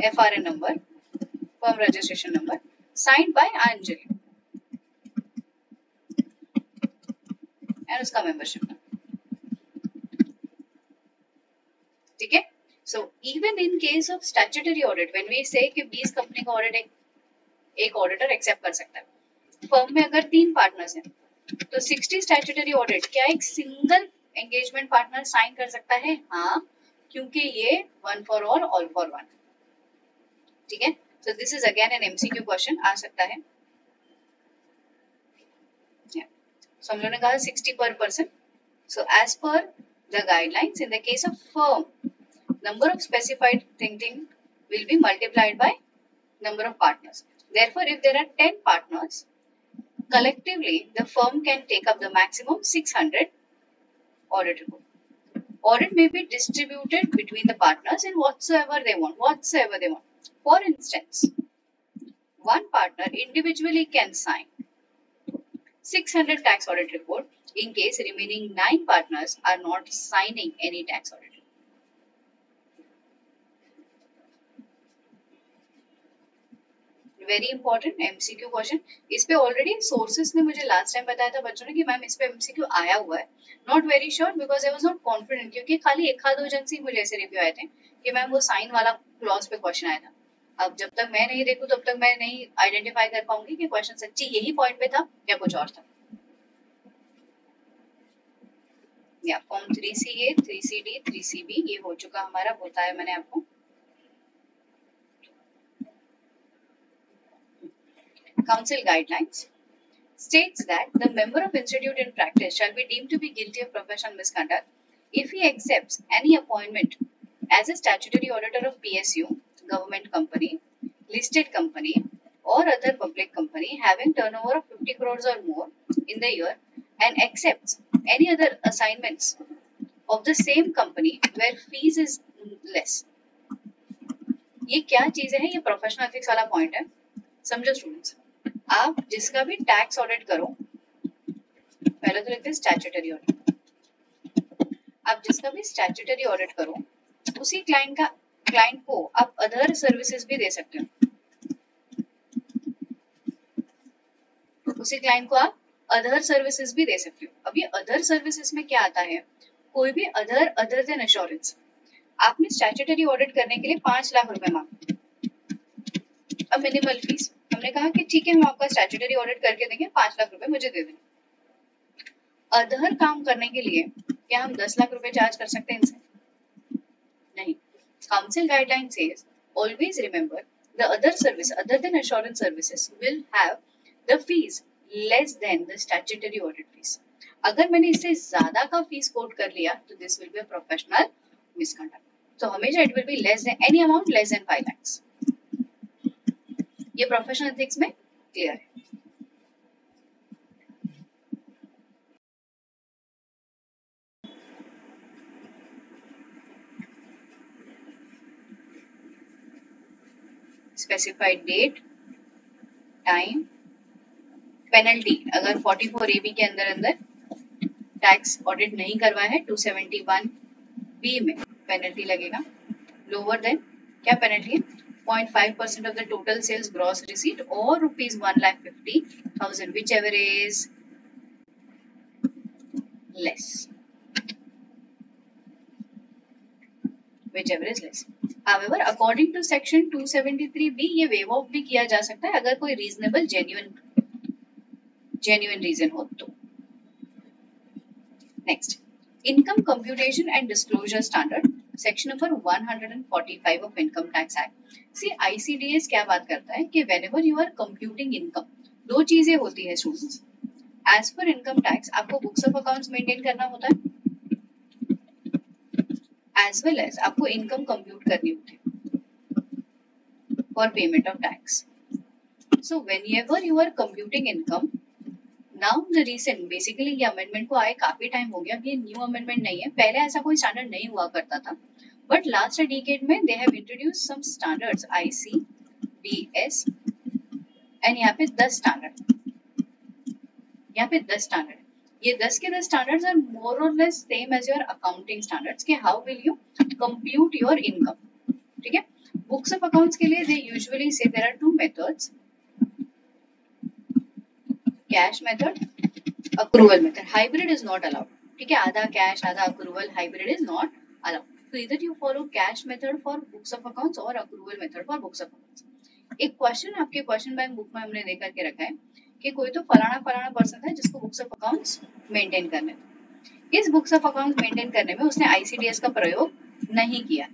FRN number, firm registration number, signed by Anjali and उसका membership number. ठीक है. So even in case of statutory audit, when we say कि 20 कंपनी का ऑडिट एक ऑडिटर एक्सेप्ट कर सकता है. फर्म में अगर 3 पार्टनर्स हैं तो 60 स्टैट्यूटरी ऑडिट क्या एक सिंगल एंगेजमेंट पार्टनर साइन कर सकता है? हाँ, क्योंकि ये one for all for one. ठीक है. So this is again an MCQ question आ सकता है. So हम लोगों ने कहा 60 per person. So as per the guidelines, in the case of firm, number of specified thinking will be multiplied by number of partners. Therefore, if there are 10 partners, collectively the firm can take up the maximum 600 audit report. Audit may be distributed between the partners in whatsoever they want. For instance, one partner individually can sign 600 tax audit report in case remaining 9 partners are not signing any tax audit report. Very important MCQ question. इस पे ऑलरेडी सोर्सेस ने मुझे लास्ट टाइम बताया था बच्चों ने कि मैम इस पे MCQ आया हुआ है. Not very sure because I was not confident, क्योंकि खाली एक आध दो जन से मुझे ऐसे रिव्यू आए थे कि मैम वो साइन वाला क्लॉज पे क्वेश्चन आया था. अब जब तक मैं नहीं देखूं तब तक मैं नहीं आइडेंटिफाई कर पाऊंगी कि क्वेश्चन सच्ची यही पॉइंट पे था या कुछ और था. या फॉर्म 3CA, 3CD, 3CB ये हो चुका हमारा, बताया मैंने आपको. Council guidelines states that the member of institute in practice shall be deemed to be guilty of professional misconduct if he accepts any appointment as a statutory auditor of PSU, government company, listed company, or other public company having turnover of 50 crores or more in the year, and accepts any other assignments of the same company where fees is less. ये क्या चीजें हैं? ये प्रोफेशनल एथिक्स वाला पॉइंट है. समझो स्टूडेंट्स, आप जिसका भी टैक्स ऑडिट करो, पहले तो लिखते हैं स्टैट्यूटरी ऑडिट. आप जिसका भी स्टैट्यूटरी ऑडिट करो, उसी क्लाइंट को आप अदर सर्विसेज भी दे सकते हो. उसी क्लाइंट को आप अदर सर्विसेज भी दे सकते हो. अब ये अदर सर्विसेज में क्या आता है? कोई भी अदर देन एश्योरेंस. आपने स्टैट्यूटरी ऑडिट करने के लिए 5 लाख रुपए मांगे, अब मिनिमल फीस. हमने कहा कि ठीक है हम आपका स्टैट्यूटरी ऑडिट करके देंगे, 5 लाख रुपए मुझे दे देना. अदर काम करने के लिए क्या हम 10 लाख रुपए चार्ज कर सकते हैं इनसे? नहीं. Council guideline says always remember the other service other than assurance services will have the fees less than the statutory audit fees. अगर मैंने इससे ज्यादा का फीस कोट कर लिया तो this will be a professional misconduct. तो हमेशा it will be less than any amount less than 5 lakhs. ये प्रोफेशनल एथिक्स में क्लियर है. Specified date, time, penalty. अगर 44AB के अंदर टैक्स ऑडिट नहीं करवाया है, 271B में पेनल्टी लगेगा. लोअर देन क्या पेनल्टी है? 0.5% of the total sales gross receipt or rupees 1,50,000, whichever is less. However, according to section 273B, ये waive off भी किया जा सकता है अगर कोई reasonable genuine reason हो तो. Next, income computation and disclosure standard, section number 145 of Income Tax Act. See, ICDS क्या बात करता है कि whenever you are computing income, दो चीजें होती है students. As per income tax, आपको books of accounts maintain करना होता है, as well as आपको income compute करनी होती है for payment of tax. So whenever you are computing income, now the recent basically ये amendment को आए काफी टाइम हो गया, ये न्यू amendment नहीं है. पहले ऐसा कोई स्टैंडर्ड नहीं हुआ करता था, but last decade में they have introduced some standards, ICDS, and यहाँ पे 10 स्टैंडर्ड. यहाँ पे 10 स्टैंडर्ड है, ये 10 के 10 स्टैंडर्ड्स आर मोर और less same as your accounting standards के how will you compute your income. ठीक है, बुक्स ऑफ अकाउंट्स के लिए they usually say there are two methods, cash method, accrual method. Hybrid is not allowed. ठीक है, आधा कैश आधा accrual, hybrid is not allowed. So either you follow cash method for books of accounts or accrual method for books of accounts. एक क्वेश्चन आपके क्वेश्चन बैंक बुक में हमने देकर के रखा है कि कोई तो फलाना फलाना पर्सन है जिसको बुक्स ऑफ अकाउंट्स मेंटेन करने में, इस बुक्स ऑफ अकाउंट्स मेंटेन करने में उसने आईसीडीएस का प्रयोग नहीं किया,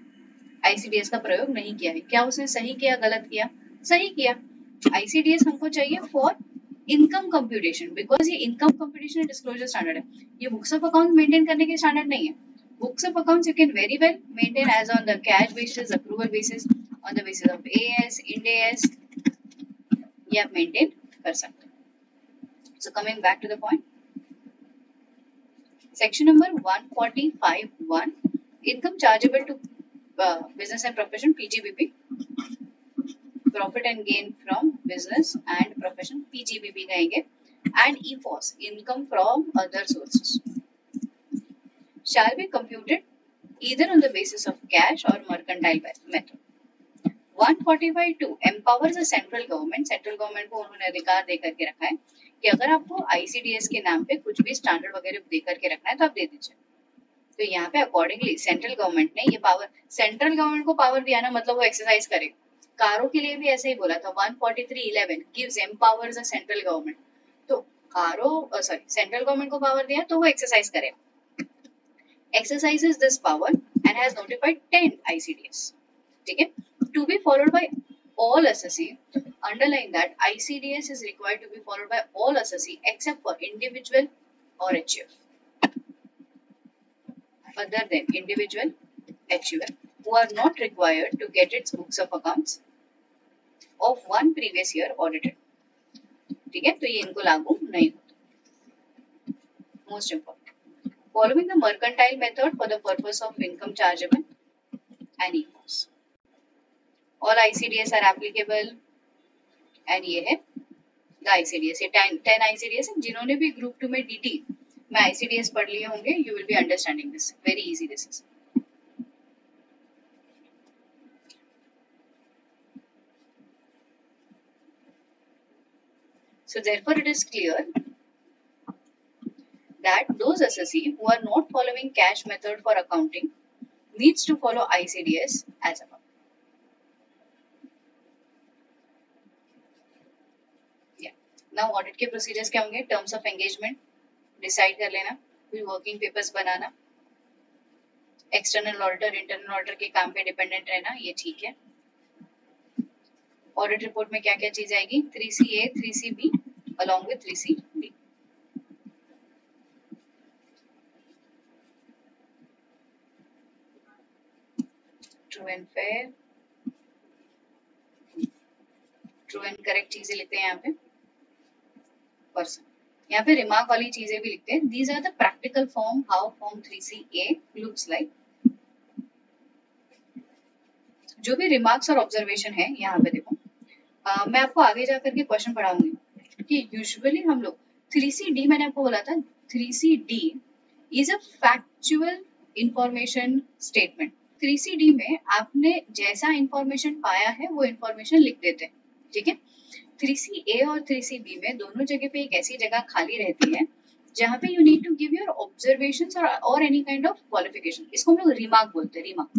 आईसीडीएस का प्रयोग नहीं किया है। क्या उसने सही किया गलत किया? सही किया। आईसीडीएस हमको चाहिए फॉर इनकम कंप्यूटेशन, बिकॉज ये इनकम कंप्यूटेशन डिस्क्लोजर स्टैंडर्ड है, ये बुक्स ऑफ अकाउंट मेंटेन करने के स्टैंडर्ड नहीं है। Books of accounts you can very well maintain as on the cash basis, accrual basis, on the basis of AS, Ind AS, ये आप maintain कर सकते हो। So coming back to the point, section number 145(1), income chargeable to business and profession, PGBP, profit and gain from business and profession, PGBP कहेंगे, and EFOS, income from other sources, shall be computed either on the basis of cash or mercantile method. 145(2) empowers the central government, central government को उन्होंने अधिकार दे करके रखा है कि अगर आपको आईसीडीएस के नाम पे कुछ भी स्टैंडर्ड वगैरह दे करके रखना है तो आप दे दीजिए। तो यहाँ पे अकॉर्डिंगली सेंट्रल गवर्नमेंट ने ये पावर, सेंट्रल गवर्नमेंट को पावर दिया ना, मतलब वो एक्सरसाइज करेगा। कारों के लिए भी ऐसे ही बोला था, 143(11) gives empowers the central government, तो कारों सेंट्रल गवर्नमेंट को पावर दिया तो वो एक्सरसाइज करेगा। exercises this power and has notified 10 ICDs. ठीक है, to be followed by all assessee. Underline that ICDS is required to be followed by all assessee except for individual or HUF. Other than individual HUF who are not required to get its books of accounts of one previous year audited. ठीक है, तो ये इनको लागू नहीं होता। Most important. Following the mercantile method for the purpose of income chargeable and EFOS. All ICDS are applicable and ये है the ICDS, ये 10 ICDS है। जिन्होंने भी ग्रुप 2 में DT में ICDS पढ़ लिए होंगे, you will be understanding this. Very easy this is. So therefore it is clear that those assessee who are not following cash method for accounting needs to follow ICDS as above. Yeah. Now audit के procedures क्या होंगे? Terms of engagement decide कर लेना, फिर working papers बनाना, external auditor, internal auditor के काम पे dependent रहना, ये ठीक है। Audit report में क्या क्या चीज आएगी? 3CA, 3CB along with 3CB. True and fair, true and correct चीजें लिखते हैं यहाँ पे पर्सन, यहाँ पे रिमार्क वाली चीजें भी लिखते हैं। These are the practical form how form 3CA looks like. जो भी रिमार्क्स और ऑब्जर्वेशन है यहाँ पे देखो, मैं आपको आगे जाकर के क्वेश्चन पढ़ाऊंगी कि यूजुअली हम लोग 3CD, मैंने आपको बोला था 3CD is a factual information statement. 3CD में आपने जैसा इंफॉर्मेशन पाया है वो इंफॉर्मेशन लिख देते हैं। ठीक है, 3CA और 3CB में दोनों जगह पे एक ऐसी जगह खाली रहती है जहाँ पे you need to give your observations और एनी काइंड ऑफ क्वालिफिकेशन। इसको हम लोग रिमार्क बोलते हैं, रिमार्क।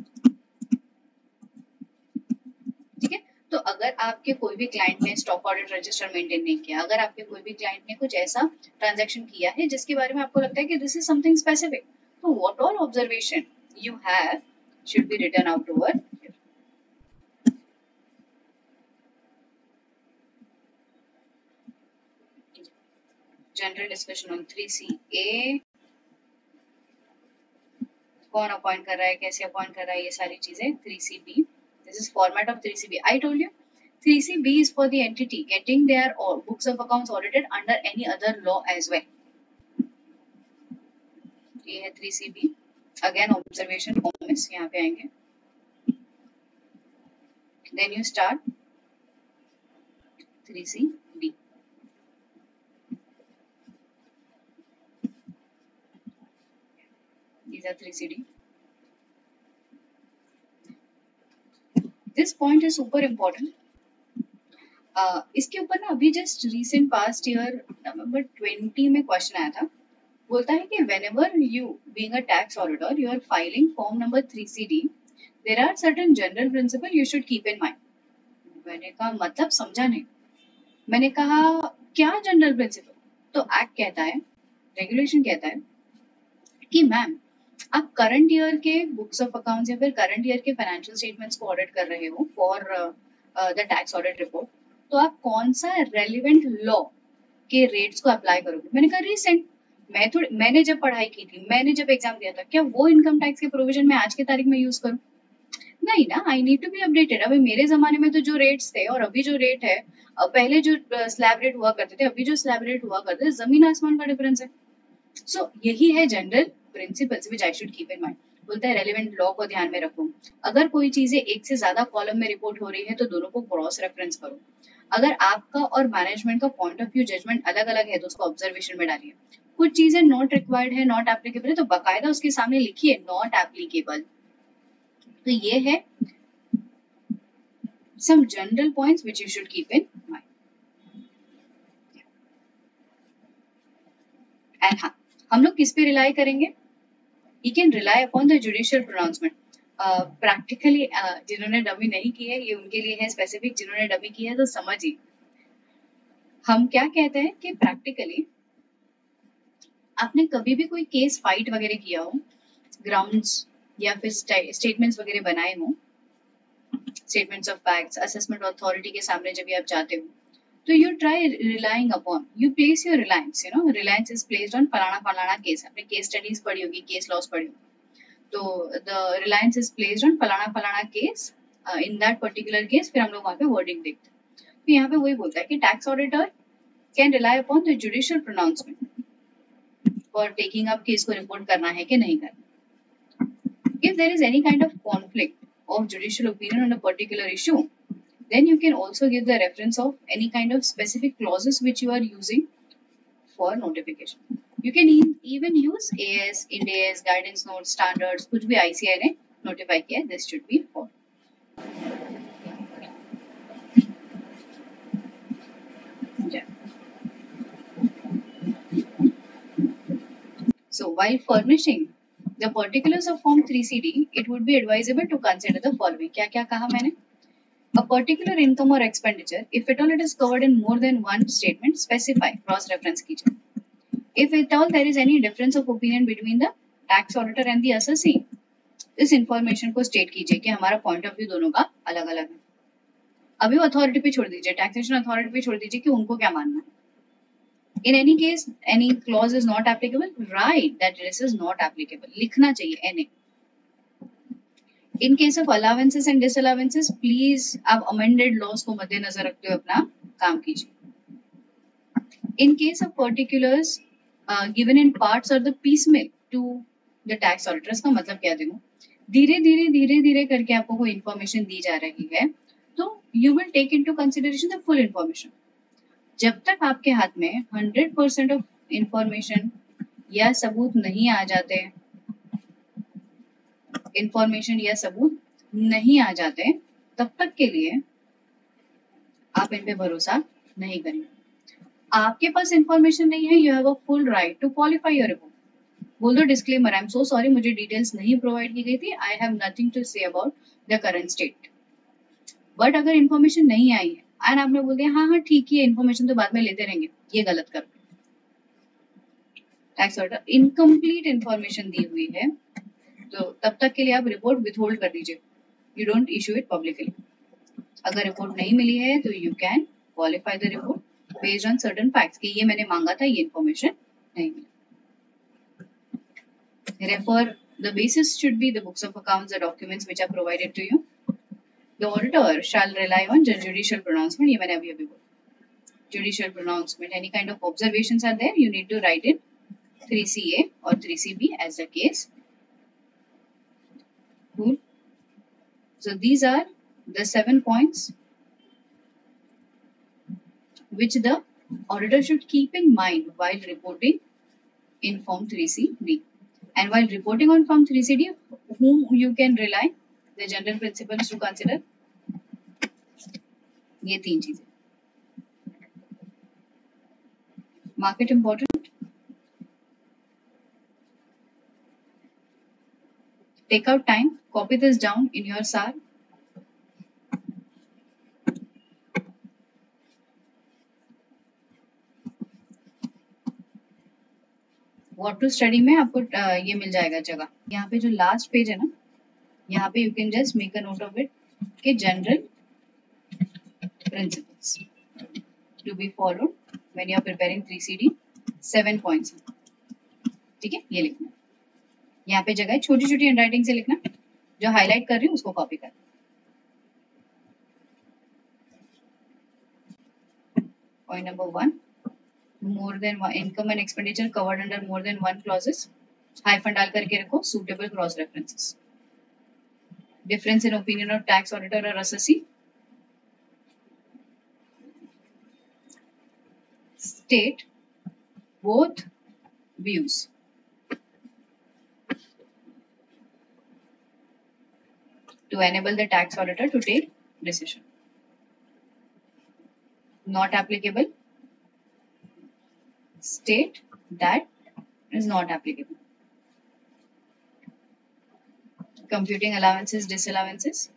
ठीक है, तो अगर आपके कोई भी क्लाइंट ने स्टॉक ऑडिट रजिस्टर मेंटेन नहीं किया, अगर आपके कोई भी क्लाइंट ने कुछ ऐसा ट्रांजैक्शन किया है जिसके बारे में आपको लगता है कि दिस इज समथिंग स्पेसिफिक, तो what all observation you have should be written out over. General discussion on 3CA, कौन अपॉइंट कर रहा है, कैसे अपॉइंट कर रहा है, ये सारी चीजें। 3CB, this is format of 3CB. I told you 3CB is for the entity getting their books of accounts audited under any other law as well. ये है 3CB। अगेन ऑब्जर्वेशन फॉर्म्स यहाँ पे आएंगे। Then you start 3CB. था 3CD. This point is super important. इसके ऊपर ना अभी जस्ट रीसेंट पास्ट ईयर नवंबर 20 में क्वेश्चन आया था. बोलता है कि whenever you being a tax auditor you are filing form number 3CD, there are certain general principle you should keep in mind. मैंने कहा मतलब समझा नहीं. मैंने कहा क्या जनरल प्रिंसिपल? तो एक्ट कहता है, रेगुलेशन कहता है कि मैम आप करंट ईयर के बुक्स ऑफ अकाउंट्स या फिर करंट ईयर के फाइनेंशियल स्टेटमेंट्स को ऑडिट कर रहे हो for the tax audit report, तो आप कौन सा रेलिवेंट लॉ के रेट्स को अप्लाई करोगे? मैंने कहा रिसेंट. मैंने जब पढ़ाई की थी, मैंने जब एग्जाम दिया था, क्या वो इनकम टैक्स के प्रोविजन मैं आज के तारीख में यूज करूँ? नहीं ना, I need to be updated. अभी मेरे जमाने में तो जो रेट्स थे और अभी जो रेट है, पहले जो स्लैब रेट हुआ करते थे, अभी जो स्लैब रेट हुआ करते थे, जमीन आसमान का डिफरेंस है. सो यही है general principles which I should keep in mind. बोलता है रेलेवेंट लॉ को ध्यान में रखो. अगर कोई चीजें एक से ज्यादा कॉलम में रिपोर्ट हो रही है तो दोनों को क्रॉस रेफरेंस करो. अगर आपका और मैनेजमेंट का पॉइंट ऑफ व्यू जजमेंट अलग अलग है तो उसको ऑब्जर्वेशन में डालिए. कुछ चीजें नॉट रिक्वायर्ड है, नॉट एप्लीकेबल है, तो बाकायदा उसके सामने लिखिए नॉट एप्लीकेबल. तो ये है some general points which you should keep in mind. And हाँ, हम लोग किस पे रिलाई करेंगे? You can rely upon the judicial pronouncement. Practically जिन्होंने डमी नहीं की है ये उनके लिए है स्पेसिफिक, जिन्होंने डमी की है तो समझिए. हम क्या कहते हैं कि प्रैक्टिकली आपने कभी भी कोई केस फाइट वगैरह किया हो, ग्राउंड्स या फिर स्टेटमेंट्स वगैरह बनाए हो, statements of facts assessment authority के सामने जब आप जाते हो, तो you try relying upon, you place your Reliance, you know Reliance is placed on फलाना फलाना केस. आपने केस स्टडीज पढ़ी होगी, केस लॉस पढ़ी होगी, तो the Reliance is placed on फलाना फलाना case, in that particular case. फिर हम लोग वहाँ पे वर्डिंग देखते हैं. तो यहाँ पे वही बोलता है कि tax auditor can rely upon the judicial pronouncement for taking up case को रिपोर्ट करना है कि नहीं करना. If there is any kind of conflict of judicial opinion on a particular issue, then you can also give the reference of any kind of specific clauses which you are using for notification. You can even use AS, Ind AS, guidance notes, standards, कुछ भी ICAI ने notify किया है, this should be for. Yeah. So while furnishing the particulars of Form 3CD, it would be advisable to consider the following. क्या क्या कहा मैंने? A particular income or expenditure, if at all it is covered in more than one statement, specify, cross-reference कीजिए. If at all there is any difference of opinion between the tax auditor and the assessee, इस information को state कीजिए कि हमारा point of view दोनों का अलग अलग है. अभी अथॉरिटी पे छोड़ दीजिए, टैक्सेशन अथॉरिटी पे छोड़ दीजिए कि उनको क्या मानना है. In any case, any clause is not applicable, write that this is not applicable. लिखना चाहिए NA. In case of allowances and disallowances, please आप amended laws को मद्देनजर रखते हुए अपना काम कीजिए. In case of particulars given in parts or the piecemeal to the tax auditors, का मतलब क्या देखो, धीरे धीरे करके आपको कोई information दी जा रही है, तो you will take into consideration the full information. जब तक आपके हाथ में 100% of information या सबूत नहीं आ जाते, इंफॉर्मेशन या सबूत नहीं आ जाते, तब तक के लिए आप इन पे भरोसा नहीं करेंगे. आपके पास इंफॉर्मेशन नहीं है, you have a full right to qualify your report. बोल दो disclaimer, I am so sorry, मुझे डिटेल्स नहीं प्रोवाइड की गई थी, I have nothing to say about the current state. But अगर इंफॉर्मेशन नहीं आई है एंड आपने बोल दिया हाँ ठीक है, इंफॉर्मेशन तो बाद में लेते रहेंगे, ये गलत कर. टैक्स ऑर्डर इनकम्प्लीट इंफॉर्मेशन दी हुई है तो तब तक के लिए आप रिपोर्ट विथहोल्ड कर दीजिए. You don't issue it publicly. अगर रिपोर्ट नहीं मिली है तो you can qualify the report based on certain facts कि ये मैंने मांगा था, ये इंफॉर्मेशन नहीं मिली. Refer, the basis should be the books of accounts, the documents which are provided to you. The auditor shall rely on judicial pronouncement. ये मैंने अभी बोला. Judicial pronouncement. Any kind of observations are there, you need to write it 3CA or 3CB as the case. Cool. So these are the 7 points which the auditor should keep in mind while reporting in Form 3CB. And while reporting on Form 3CD, whom you can rely, the general principles to consider, ये 3 चीजें. Mark it important. Take out time, copy this down in your SAR. What to study में आपको ये मिल जाएगा जगह. यहाँ पे जो लास्ट पेज है ना, यहाँ पे you can just make a note of it कि general principles to be followed when you are preparing 3CD, 7 points. ठीक है, ये लिखना. यहाँ पे जगह है, छोटी छोटी हैंडराइटिंग से लिखना. जो हाईलाइट कर रही हूँ उसको कॉपी कर. Point number 1. More than one income and expenditure covered under more than one clauses. Hyphen डाल करके रखो. Suitable cross references. Difference in opinion of tax auditor or assessee. State both views. To enable the tax auditor to take decision. Not applicable. State that is not applicable. Computing allowances, disallowances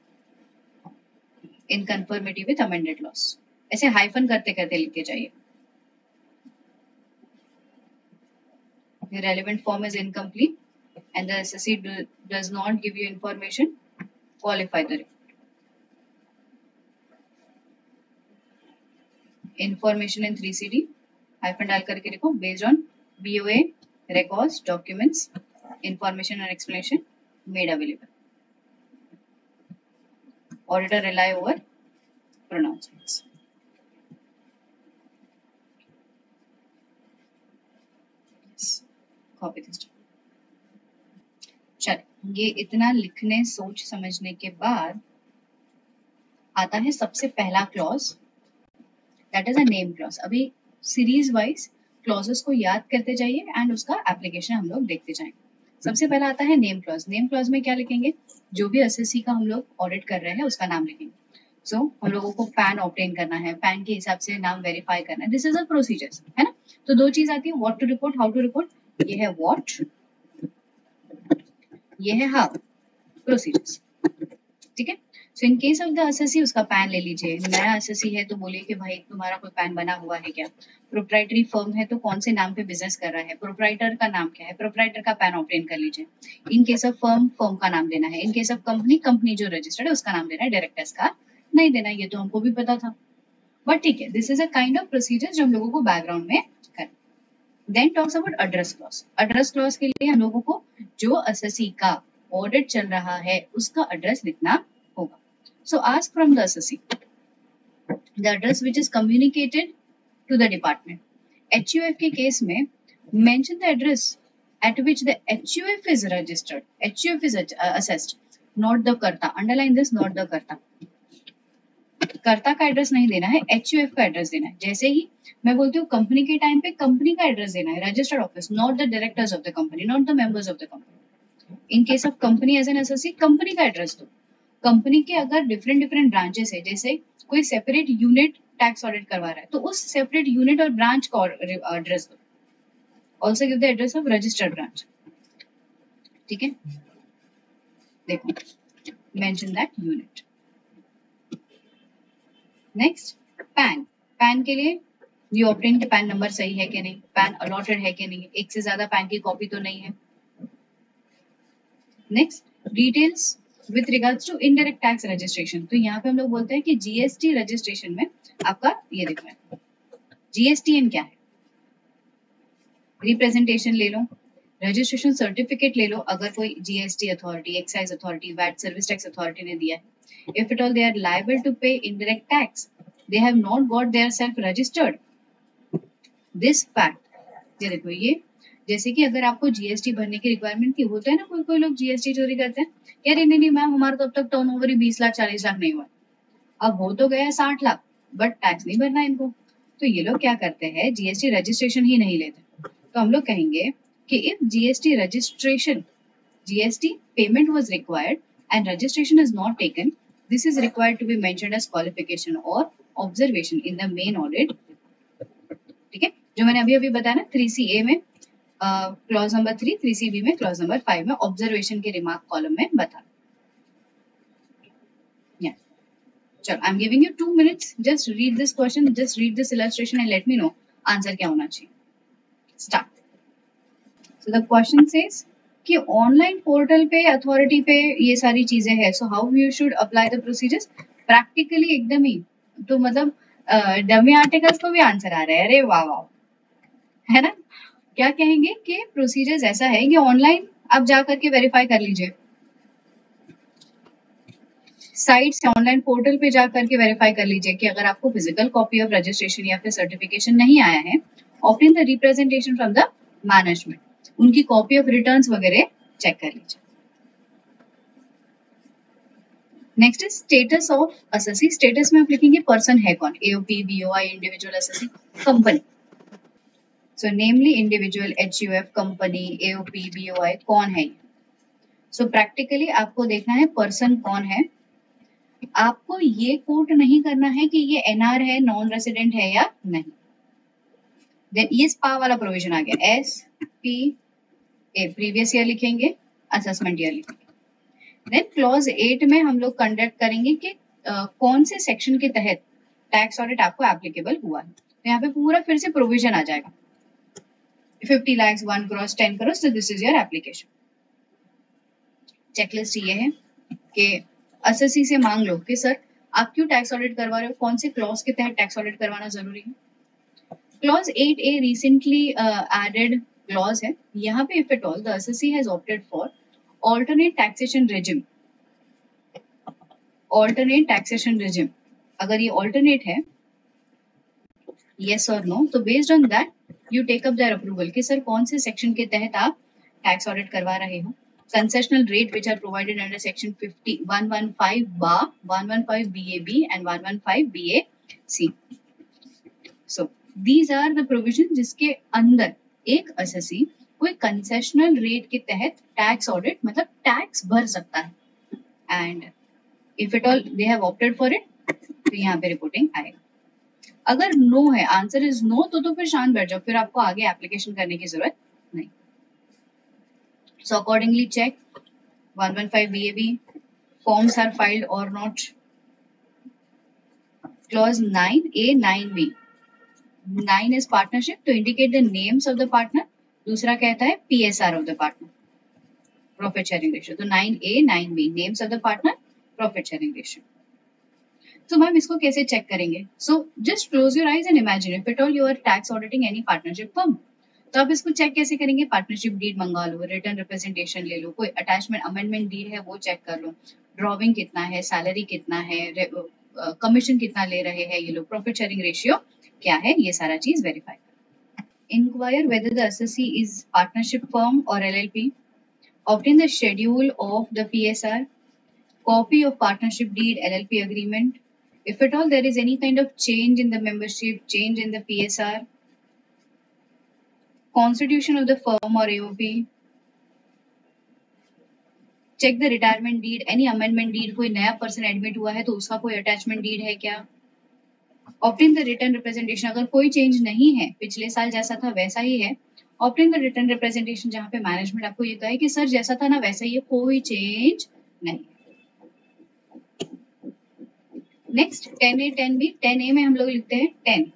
in conformity with amended laws. ऐसे हाइफन करते करते लिखते जाइए. The relevant form is incomplete and the assessee does not give you information. Qualify the report. Information in 3CD. Hyphen डाल करके लिखो. Based on BOA records, documents, information and explanation made available. Auditor rely over pronouncements. Yes. Copy this down. चल, ये इतना लिखने सोच समझने के बाद आता है सबसे पहला clause. That is a name clause. अभी सीरीज वाइज क्लॉजेस को याद करते जाइए एंड उसका एप्लीकेशन हम लोग देखते जाएंगे. सबसे पहला आता है नेम क्लॉज. नेम क्लॉज में क्या लिखेंगे? जो भी एसएससी का हम लोग ऑडिट कर रहे हैं उसका नाम लिखेंगे. सो हम लोगों को पैन ऑब्टेन करना है, पैन के हिसाब से नाम वेरीफाई करना है. दिस इज अ प्रोसीजर, है ना. तो दो चीज आती है, what to report, how to report. ये है व्हाट, ये है हाउ. प्रोसीजर्स. ठीक है. So in case of the SSC उसका पैन ले लीजिए. नया एसएससी है तो बोलिए कि भाई तुम्हारा कोई पैन बना हुआ है क्या. प्रोप्राइटरी फर्म है तो कौन से नाम पे बिजनेस कर रहा है, प्रोप्राइटर का नाम क्या है, प्रोप्राइटर का पैन ऑब्टेन कर लीजिए. इन केस ऑफ फर्म, फर्म का नाम देना है. इन केस ऑफ कंपनी, कंपनी जो रजिस्टर्ड है उसका नाम देना है. डायरेक्टर्स का नहीं देना. ये तो हमको भी पता था, बट ठीक है. This is a kind of procedure जो हम लोगों को बैकग्राउंड में करना. Then talks about address clause. Address clause के लिए हम लोगों को जो एसएससी का ऑडिट चल रहा है उसका एड्रेस लिखना होगा. So ask from the assessee the address which is communicated to the department. HUF के केस में mention the address at which the HUF is registered. HUF is assessed, not the कर्ता. Underline this, not the कर्ता. कर्ता का एड्रेस नहीं देना है, HUF का एड्रेस देना है. जैसे ही मैं बोलती हूँ कंपनी के टाइम पे कंपनी का एड्रेस देना है, registered office, not the directors of the company, not the members of the company. In case of company as an SSC company का एड्रेस दो. कंपनी के अगर डिफरेंट डिफरेंट ब्रांचेस है, जैसे कोई सेपरेट यूनिट टैक्स ऑडिट करवा रहा है तो उस सेपरेट यूनिट और ब्रांच का एड्रेस दो. Also give the address of registered branch. ठीक है. देखो, mention that unit. Next, pan. Pan के लिए ये ऑब्टेन के पैन नंबर सही है कि नहीं, पैन अलॉटेड है कि नहीं, एक से ज्यादा पैन की कॉपी तो नहीं है. Next, details with regards to indirect tax registration. तो यहाँ पे हम लोग बोलते हैं कि जीएसटी रजिस्ट्रेशन में आपका ये देखो है जीएसटीएन क्या है. रिप्रेजेंटेशन ले लो, रजिस्ट्रेशन सर्टिफिकेट ले लो अगर कोई GST authority, excise authority, VAT service tax authority ने दिया है. If it all they are liable to pay indirect tax, they have not got their self registered. This fact, ये देखो, ये जैसे कि अगर आपको जीएसटी भरने की रिक्वायरमेंट की होता है ना, कोई कोई लोग जीएसटी चोरी करते हैं. यार नहीं मैम, हमारा तो अब तक टर्नओवर ही 20 लाख 40 लाख नहीं हुआ, अब हो तो गया 60 लाख, बट टैक्स नहीं भरना इनको. तो ये लोग क्या करते हैं, जीएसटी रजिस्ट्रेशन ही नहीं लेते. तो हम लोग कहेंगे कि if GST registration, GST payment was required and registration is not taken, this is required to be mentioned as qualification और observation in the main audit. ठीक है, जो मैंने अभी अभी बताया ना 3CA में क्लॉज नंबर 3, 3CB में क्लॉज नंबर 5 में ऑब्जर्वेशन के रिमार्क कॉलम में बता। चलो, I am giving you 2 minutes, just read this question, just read this illustration and let me know answer क्या होना चाहिए। Start. So the question says कि ऑनलाइन पोर्टल पे अथॉरिटी पे ये सारी चीजें हैं, so how you should apply the procedures. Practically एकदम ही, तो मतलब डमी आर्टिकल्स को भी आंसर आ रहा है, अरे वाह वाह, है ना। क्या कहेंगे कि प्रोसीजर्स ऐसा है कि ऑनलाइन आप जा करके वेरीफाई कर लीजिए, साइट से ऑनलाइन पोर्टल पे जा करके वेरीफाई कर लीजिए कि अगर आपको फिजिकल कॉपी ऑफ रजिस्ट्रेशन या फिर सर्टिफिकेशन नहीं आया है, obtain the representation from the management, उनकी कॉपी ऑफ रिटर्न्स वगैरह चेक कर लीजिए। Next is status of assessee. Status में आप लिखेंगे पर्सन है कौन, AOP, BOI, individual, assessee, company. So namely individual, HUF, company, AOP, BOI, कौन है। सो प्रैक्टिकली आपको देखना है पर्सन कौन है। आपको ये कोट नहीं करना है कि ये एनआर है, नॉन रेसिडेंट है या नहीं। देन ये स्पा वाला प्रोविजन आ गया, SPA प्रीवियस ईयर लिखेंगे, असेसमेंट ईयर लिखेंगे। देन क्लॉज 8 में हम लोग कंडक्ट करेंगे कि कौन से सेक्शन के तहत टैक्स ऑडिट आपको एप्लीकेबल हुआ है। तो यहाँ पे पूरा फिर से प्रोविजन आ जाएगा, 50 lakhs, 1 crore, 10 crore, so this is your application। Checklist ये है कि असेसी से मांग लो कि सर आप क्यों टैक्स ऑडिट करवा रहे हो, कौन से क्लॉज के तहत टैक्स ऑडिट करवाना जरूरी है। Clause 8A recently added clause है। यहाँ पे if at all the assessee has opted for alternate taxation regime, alternate taxation regime, अगर ये alternate है yes or no, तो based on that you take up their approval कि सर कौन से सेक्शन के तहत आप टैक्स ऑडिट करवा रहे हो। concessional rate which are provided under section 115 BA, 115 BAB and 115 BAC। so these are the provisions जिसके अंदर एक असेसी कोई कंसेशनल रेट के तहत टैक्स ऑडिट मतलब टैक्स भर सकता है, and if it all they have opted for it तो यहाँ पे रिपोर्टिंग आएगा। अगर नो है, आंसर इज नो, तो फिर शांत बैठ जाओ, फिर आपको आगे एप्लीकेशन करने की जरूरत नहीं। So accordingly check 115 BAB, forms are filed और not. Clause 9A 9B, 9 is partnership to indicate the names of the partner, दूसरा कहता है PSR of the partner, profit sharing ratio. तो 9A 9B names of the partner, profit sharing ratio. तो मैम इसको कैसे चेक करेंगे। So just close your eyes and imagine if it all you are tax auditing any partnership firm, तो आप इसको चेक कैसे करेंगे। पार्टनरशिप डीड मंगा लो, रिटर्न रिप्रेजेंटेशन ले लो, कोई अटैचमेंट अमेंडमेंट डीड है वो चेक कर लो, ड्रॉविंग कितना है, सैलरी कितना है, कमीशन कितना ले रहे हैं ये लोग, प्रॉफिट शेयरिंग रेशियो क्या है, ये सारा चीज verify. Inquire whether the assessee is partnership firm or LLP. Obtain the schedule of the PSR, copy of partnership deed, LLP agreement. If at all there is any kind of change in the membership, change in the PSR, constitution of the firm or AOP. Check the retirement deed, any amendment deed, कोई नया person admit हुआ है तो उसका कोई attachment deed है क्या। ऑप्टेन द रिटर्न रिप्रेजेंटेशन, अगर कोई चेंज नहीं है, पिछले साल जैसा था वैसा ही है, ऑप्टेन द रिटर्न रिप्रेजेंटेशन जहां पे मैनेजमेंट आपको ये कहे कि सर जैसा था ना वैसा ही है, कोई चेंज नहीं। Next 10A 10B। 10A में हम लोग लिखते हैं 10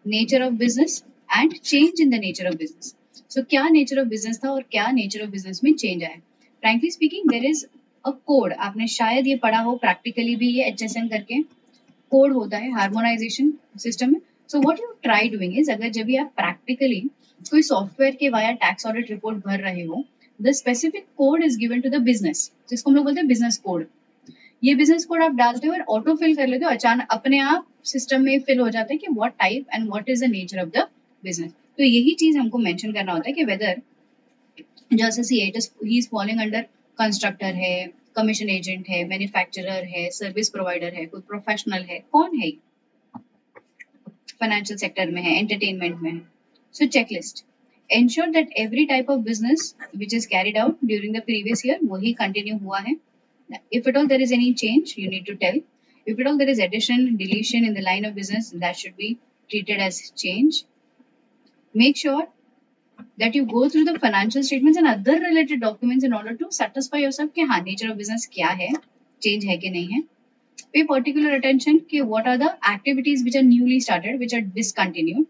nature of business and change in the nature of business. So क्या नेचर ऑफ बिजनेस था और क्या नेचर ऑफ बिजनेस में चेंज आया। Frankly speaking there is a code, आपने शायद ये पढ़ा हो, प्रैक्टिकली भी ये HSN करके कोड होता है हार्मोनाइजेशन सिस्टम में। So what you try doing is, अगर जब भी आप प्रैक्टिकली कोई सॉफ्टवेयर के वाया टैक्स ऑडिट रिपोर्ट भर रहे हो, the specific code is given to the business, जिसको हम लोग बोलते हैं बिजनेस कोड। ये बिजनेस कोड आप डालते हो और ऑटो फिल कर लेते हो, अचानक अपने आप सिस्टम में फिल हो जाता है कि what type and what is the nature of the business. तो यही चीज हमको मेंशन करना होता है कि वेदर जो associate he is following under constructor है, कमीशन एजेंट है, मैन्युफैक्चरर है, सर्विस प्रोवाइडर है, कोई प्रोफेशनल है, कौन है, फाइनेंशियल सेक्टर में है, एंटरटेनमेंट में है। सो checklist Ensure that every type of business which is carried out during the previous year वही continue हुआ है. If at all there is any change, you need to tell. If at all there is addition, deletion in the line of business, that should be treated as change. Make sure that you go through the financial statements and other related documents in order to satisfy yourself कि हाँ nature of business क्या है, change है कि नहीं है. Pay particular attention कि what are the activities which are newly started, which are discontinued.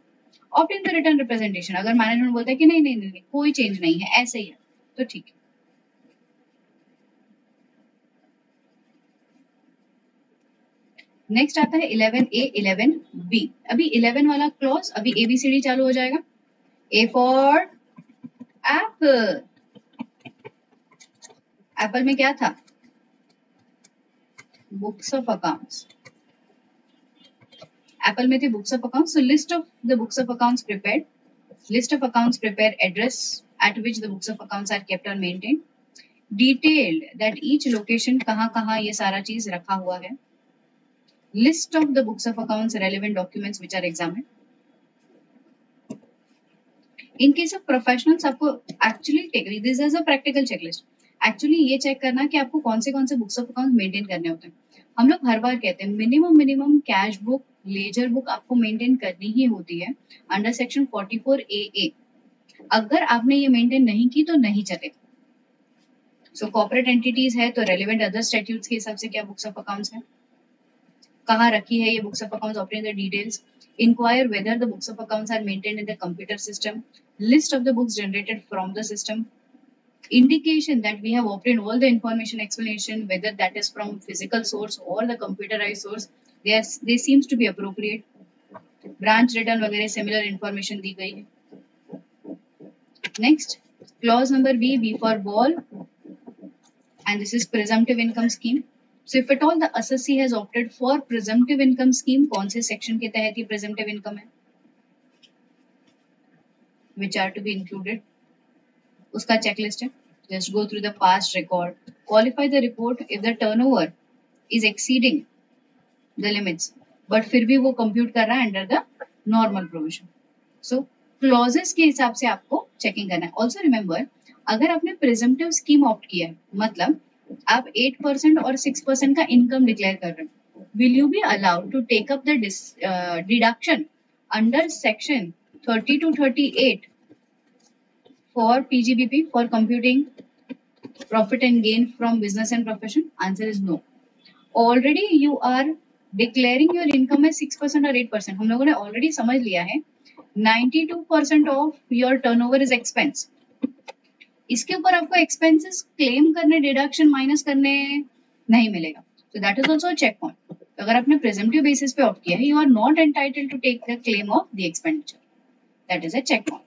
Obtain the written representation. अगर मैनेजमेंट बोलता है कि नहीं नहीं नहीं कोई चेंज नहीं है ऐसे ही है तो ठीक है. नेक्स्ट आता है 11A 11B. अभी 11 वाला क्लॉज अभी ABCD चालू हो जाएगा. A for Apple. एप्पल में क्या था? Books of accounts. एप्पल में थी books of accounts. So list of the books of accounts prepared. List of accounts prepare address at which the books of accounts are kept or maintained. Detailed that each location कहाँ ये सारा चीज रखा हुआ है. List of the books of accounts relevant documents which are examined. In case of professionals आपको actually take this as a practical checklist. Actually ये चेक करना कि आपको कौन से बुक्स ऑफ अकाउंट मेंटेन करने होते हैं. हम लोग हर बार कहते हैं minimum cash book laser book आपको मेंटेन करनी ही होती है अंडर सेक्शन 44AA. अगर आपने ये मेंटेन नहीं की तो नहीं चलेगा. सो कॉर्पोरेट एंटिटीज है तो रेलेवेंट अदर स्टैट्यूट्स के हिसाब से क्या बुक्स ऑफ अकाउंट्स है, कहाँ रखी है ये books of accounts, obtain the details. Inquire whether the books of accounts are maintained in the computer system. List of the books generated from the system. Indication that we have obtained all the information explanation whether that is from physical source or the computerized source. They seems to be appropriate. Branch return वगैरह similar information दी गई है. Next clause number B for ball, and this is presumptive income scheme. So if at all the assessee has opted for presumptive income scheme, कौन से section के तहत ये presumptive income है which are to be included, उसका checklist है. Just go through the past record. Qualify the report if the turnover is exceeding the limits, but फिर भी वो compute कर रहा है under the normal provision. So clauses के हिसाब से आपको checking करना है. Also remember, अगर आपने presumptive scheme opt किया है, मतलब आप 8% और 6% का income declare कर रहे हो, will you be allowed to take up the deduction under section 30 to 38 for PGBP for computing profit and gain from business and profession? Answer is no. Already you are declaring your income as 6% or 8%. हम लोगों ने already समझ लिया है 92% of your turnover is expense. इसके ऊपर आपको expenses claim करने, deduction minus करने नहीं मिलेगा. So that is also a check point. तो अगर आपने presumptive basis पे opt किया है, you are not entitled to take the claim of the expenditure. That is a check point.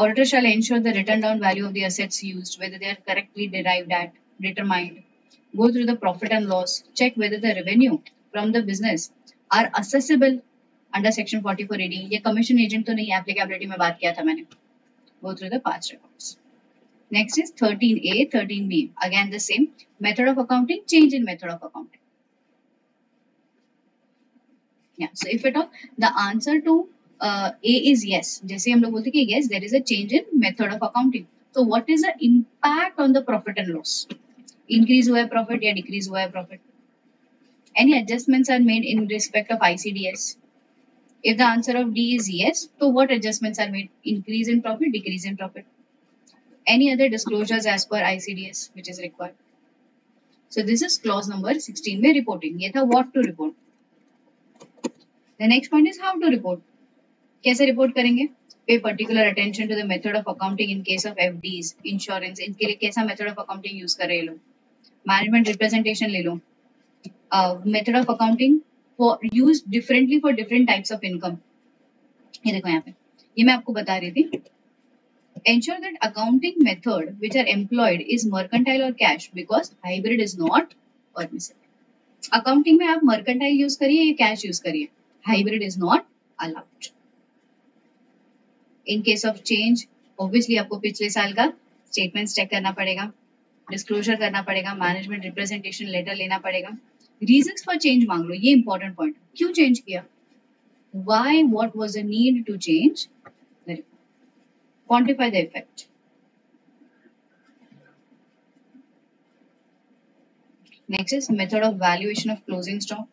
Auditor shall ensure the written down value of the assets used, whether they are correctly derived at, determined. Go through the profit and loss. Check whether the revenue from the business are accessible under section 44AD. ये commission agent तो नहीं, applicability में बात किया था मैंने. Go through the past records. Next is 13A, 13B. Again the same. Method of accounting, change in method of accounting. Yeah. So if at all the answer to A is yes. जैसे हम लोग बोलते हैं कि yes, there is a change in method of accounting. So what is the impact on the profit and loss? Increase हुआ है profit या decrease हुआ है profit? Any adjustments are made in respect of ICDS? If the answer of D is yes, so what adjustments are made? Increase in profit, decrease in profit? Any other disclosures as per ICDS which is required? So this is clause number 16 में reporting. ये था what to report. The next point is how to report. कैसे रिपोर्ट करेंगे? Pay particular attention to the method of accounting in case of FDs, insurance, इनके लिए कैसा मेथड ऑफ अकाउंटिंग यूज कर रहे हैं लोग. मैनेजमेंट रिप्रेजेंटेशन ले लो. Method of accounting for use differently for different types of income. ये देखो यहाँ पे, ये मैं आपको बता रही थी. Ensure that accounting method which are employed is mercantile or cash because hybrid is not permissible. Accounting में आप mercantile यूज करिए या कैश यूज करिए, hybrid is not allowed. In case of change obviously आपको पिछले साल का स्टेटमेंट्स चेक करना पड़ेगा, डिस्क्लोजर करना पड़ेगा, मैनेजमेंट रिप्रेजेंटेशन लेटर लेना पड़ेगा, रीजंस फॉर चेंज मांग लो. ये इंपॉर्टेंट पॉइंट, क्यों चेंज किया, why, what was the need to change. quantify the effect. Next is method of valuation of closing stock.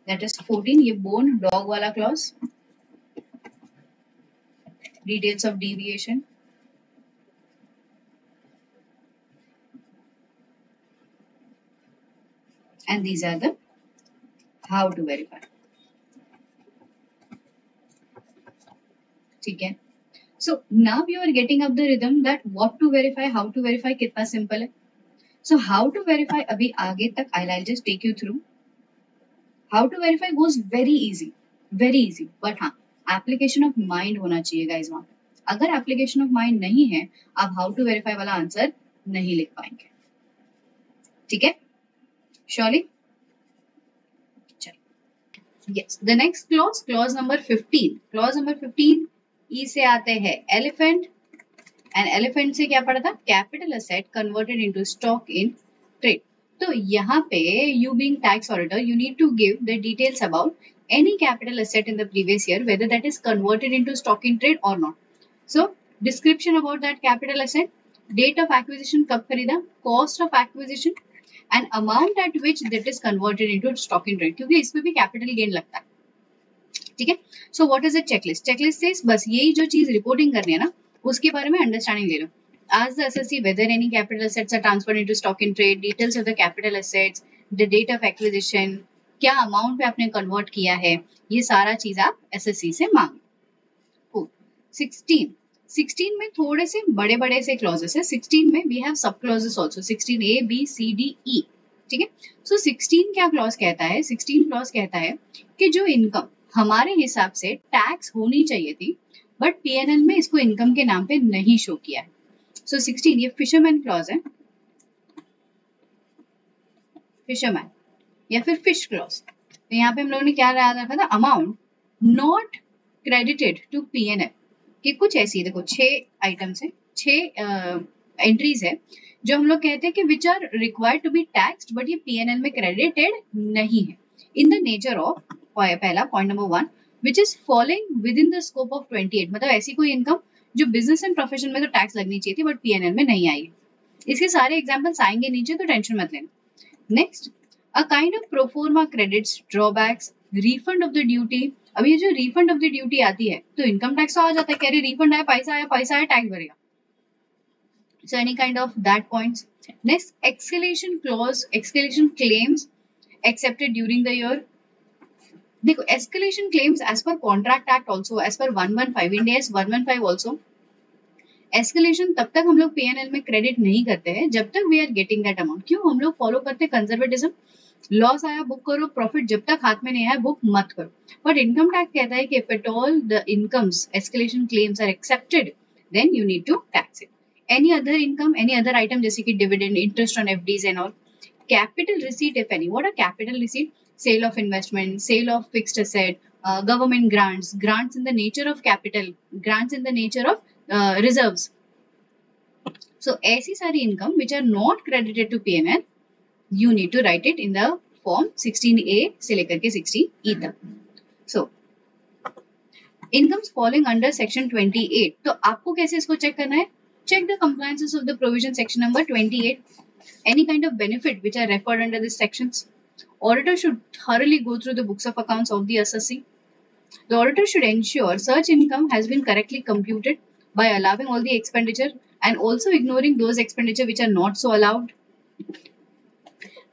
That is 14. ये bone dog वाला clause. Details of deviation. And these are the how to verify. ठीक है. So now you are getting up the rhythm that what to verify, how to verify कितना simple है. So how to verify अभी आगे तक I'll just take you through. How to verify goes very easy. But हाँ application of mind होना चाहिए guys वहाँ. अगर application of mind नहीं है आप how to verify वाला आंसर नहीं लिख पाएंगे. ठीक है? Surely? Yes. The next clause number 15. Clause number 15 E से आते हैं elephant and elephant से क्या पढ़ा था? Capital asset converted into stock in trade. तो यहाँ पे you being tax auditor you need to give the details about any capital asset in the previous year whether that is converted into stock in trade or not. So description about that capital asset, date of acquisition कब खरीदा, cost of acquisition and amount at which that is converted into stock in trade क्योंकि इसमें भी capital gain लगता है. ठीक है. So what is a checklist? Checklist से बस यही जो चीज रिपोर्टिंग करनी है ना उसके बारे में अंडरस्टैंडिंग ले लो. Ask the assessee whether any capital assets are transferred into stock in trade, details of the capital assets, the date of acquisition, क्या अमाउंट पे आपने कन्वर्ट किया है, ये सारा चीज आप एसएससी से मांगो. 16 में थोड़े से बड़े बड़े से क्लॉजेस है. 16 में वी हैव सब clauses also. 16 A B C D E. ठीक है. सो 16 क्या क्लॉज कहता है? 16 क्लॉज कहता है कि जो इनकम हमारे हिसाब से टैक्स होनी चाहिए थी बट पीएनएल में इसको इनकम के नाम पे नहीं शो किया है. सो 16 ये फिशरमैन क्लॉज है. फिशरमैन या फिर फिश क्लॉज. तो यहाँ पे हम लोगों ने क्या याद रखा था? Amount not credited to PNL कि कुछ ऐसी देखो 6 आइटम्स है, 6 एंट्रीज है जो हम लोग कहते हैं कि which are required to be taxed but ये पीएनएल में क्रेडिटेड नहीं है. इन द नेचर ऑफ पहला point number 1 which is following within the scope of 28. मतलब ऐसी कोई इनकम जो बिजनेस एंड प्रोफेशन में तो टैक्स लगनी चाहिए थी बट पीएनएल में नहीं आई. इसके सारे एग्जांपल्स आएंगे नीचे तो टेंशन मत लेना. Next a kind of proforma credits, drawbacks, refund of the duty. अब ये जो रिफंड ऑफ द ड्यूटी आती है तो इनकम टैक्स आ जाता है. कह रहे रिफंड आया, पैसा आया, टैक्स भरेगा. So any kind of that points. Next, escalation clause, escalation claims accepted during the year. देखो escalation claims as per contract act also, as per 115 Ind AS 115 also. escalation तब तक हम लोग पीएनएल में क्रेडिट नहीं करते हैं जब तक we are getting that amount. क्यों? हम लोग फॉलो करते हैं कंजर्वेटिज्म. लॉस आया बुक करो, प्रॉफिट जब तक हाथ में नहीं आया बुक मत करो. बट इनकम टैक्स कहता है कि if at all the incomes escalation claims are accepted then you need to tax it. Any other income, any other item जैसे कि dividend, interest on FDs and all. Capital receipt if any. What are capital receipt? Sale of investment, sale of fixed asset, government grants, grants in the nature of capital, grants in the nature of reserves. So ऐसी सारी income which are not credited to PNL, you need to write it in the form 16A से लेकर के 16E तक. So incomes falling under section 28. तो आपको कैसे इसको चेक करना है? Check the compliances of the provision section number 28. Any kind of benefit which are referred under these sections. Auditor should thoroughly go through the books of accounts of the assessee. The auditor should ensure such income has been correctly computed by allowing all the expenditure and also ignoring those expenditure which are not so allowed.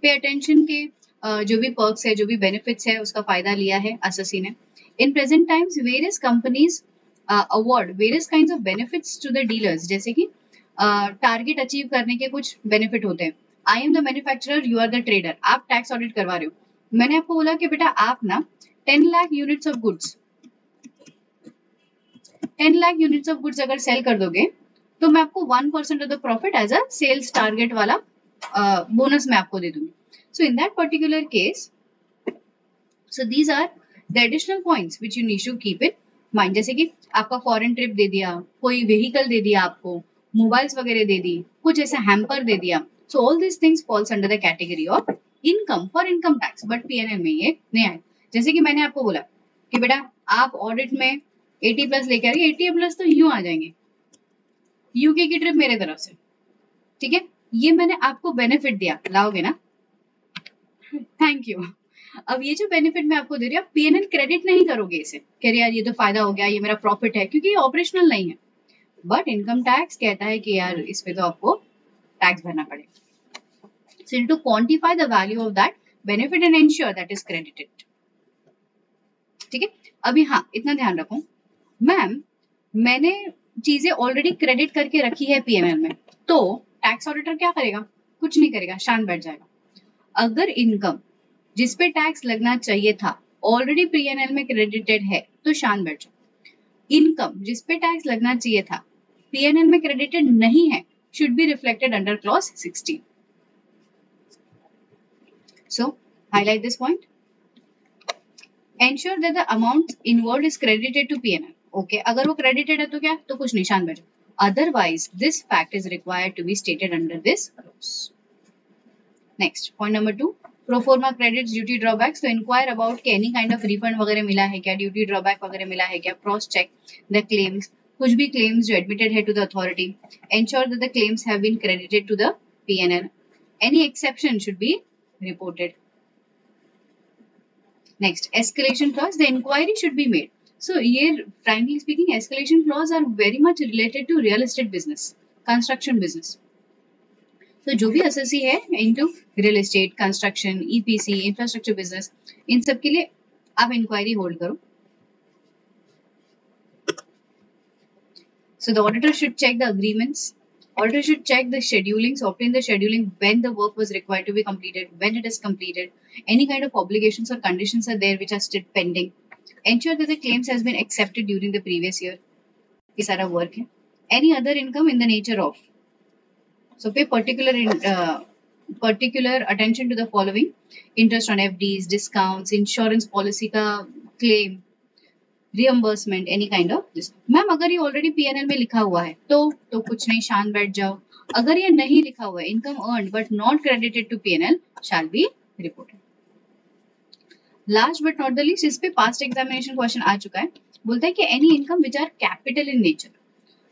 Pay attention के जो भी perks है, जो भी benefits है, उसका फायदा लिया है assessee ने. In present times, various companies award various kinds of benefits to the dealers. जैसे कि टारगेट अचीव करने के कुछ बेनिफिट होते हैं. I am the manufacturer, you are the trader. आप टैक्स ऑडिट करवा रहे हो. मैंने आपको बोला कि बेटा आप ना 10 lakh units of goods 10 lakh units of goods अगर सेल कर दोगे तो मैं आपको 1% of the profit as a sales target वाला बोनस मैं आपको दे दूंगी. So in that particular case, so these are the additional points which you need to keep it mind. जैसे कि आपका फॉरेन ट्रिप दे दिया, कोई व्हीकल दे दिया, आपको मोबाइल्स वगैरह दे दी, कुछ ऐसा हैम्पर दे दिया. So all this things falls under the category of income for income tax but PNL में ये नहीं आए. जैसे कि मैंने आपको बोला कि बेटा आप ऑडिट में 80 प्लस लेके आ रही है, 80 प्लस तो यूं आ जाएंगे, यूके की ट्रिप मेरे तरफ से, ठीक है। ये मैंने आपको बेनिफिट दिया, लाओगे ना, थैंक यू। अब ये जो बेनिफिट मैं आपको दे रही हूँ, पीएनएल क्रेडिट नहीं करोगे इसे, कह रही यार ये तो फायदा हो गया, ये मेरा प्रॉफिट है, क्योंकि ये ऑपरेशनल नहीं है। बट इनकम टैक्स कहता है कि यार इस पे तो आपको टैक्स भरना पड़ेगा। So you need to quantify the value of that benefit and ensure that is credited. ठीक है। अभी हाँ, इतना ध्यान रखो मैम, मैंने चीजें ऑलरेडी क्रेडिट करके रखी है पीएनएल में, तो टैक्स ऑडिटर क्या करेगा? कुछ नहीं करेगा, शांत बैठ जाएगा। अगर इनकम जिस पे टैक्स लगना चाहिए था ऑलरेडी पीएनएल में क्रेडिटेड है तो शांत बैठ जाओ। इनकम जिस पे टैक्स लगना चाहिए था पीएनएल में क्रेडिटेड नहीं है, should be reflected under clause 16. So highlight this point. Ensure that the amount involved is credited to P&L. Okay, अगर वो credited है तो क्या? तो कुछ नहीं, शांत बैठो. Otherwise, this fact is required to be stated under this clause. Next, point number 2. Pro forma credits, duty drawbacks. So inquire about कि any kind of refund वगैरह मिला है क्या, duty drawback वगैरह मिला है क्या, cross check the claims. कुछ भी claims जो admitted है to the authority. Ensure that the claims have been credited to the P&L. Any exception should be reported. Next, escalation clause. The inquiry should be made. So here, frankly speaking, escalation clause are very much related to real estate business, construction business. So जो भी assessee है into real estate, construction, EPC, infrastructure business, इन सब के लिए आप inquiry hold करो. So the auditor should check the agreements. Auditor should check the schedulings, obtain the scheduling when the work was required to be completed, when it is completed, any kind of obligations or conditions are there which are still pending. Ensure that the claims has been accepted during the previous year. ये सारा work है. Any other income in the nature of. So pay particular attention to the following: interest on FDs, discounts, insurance policy का claim, reimbursement, any kind of this. Ma'am अगर ये ऑलरेडी पीएनएल में लिखा हुआ है तो कुछ नहीं, शांत बैठ जाओ. अगर ये नहीं लिखा हुआ है, income earned but not credited to PNL shall be reported. Last but not the least, इस पे पास्ट एग्जामिनेशन क्वेश्चन आ चुका है. बोलता है कि any income which are capital in nature.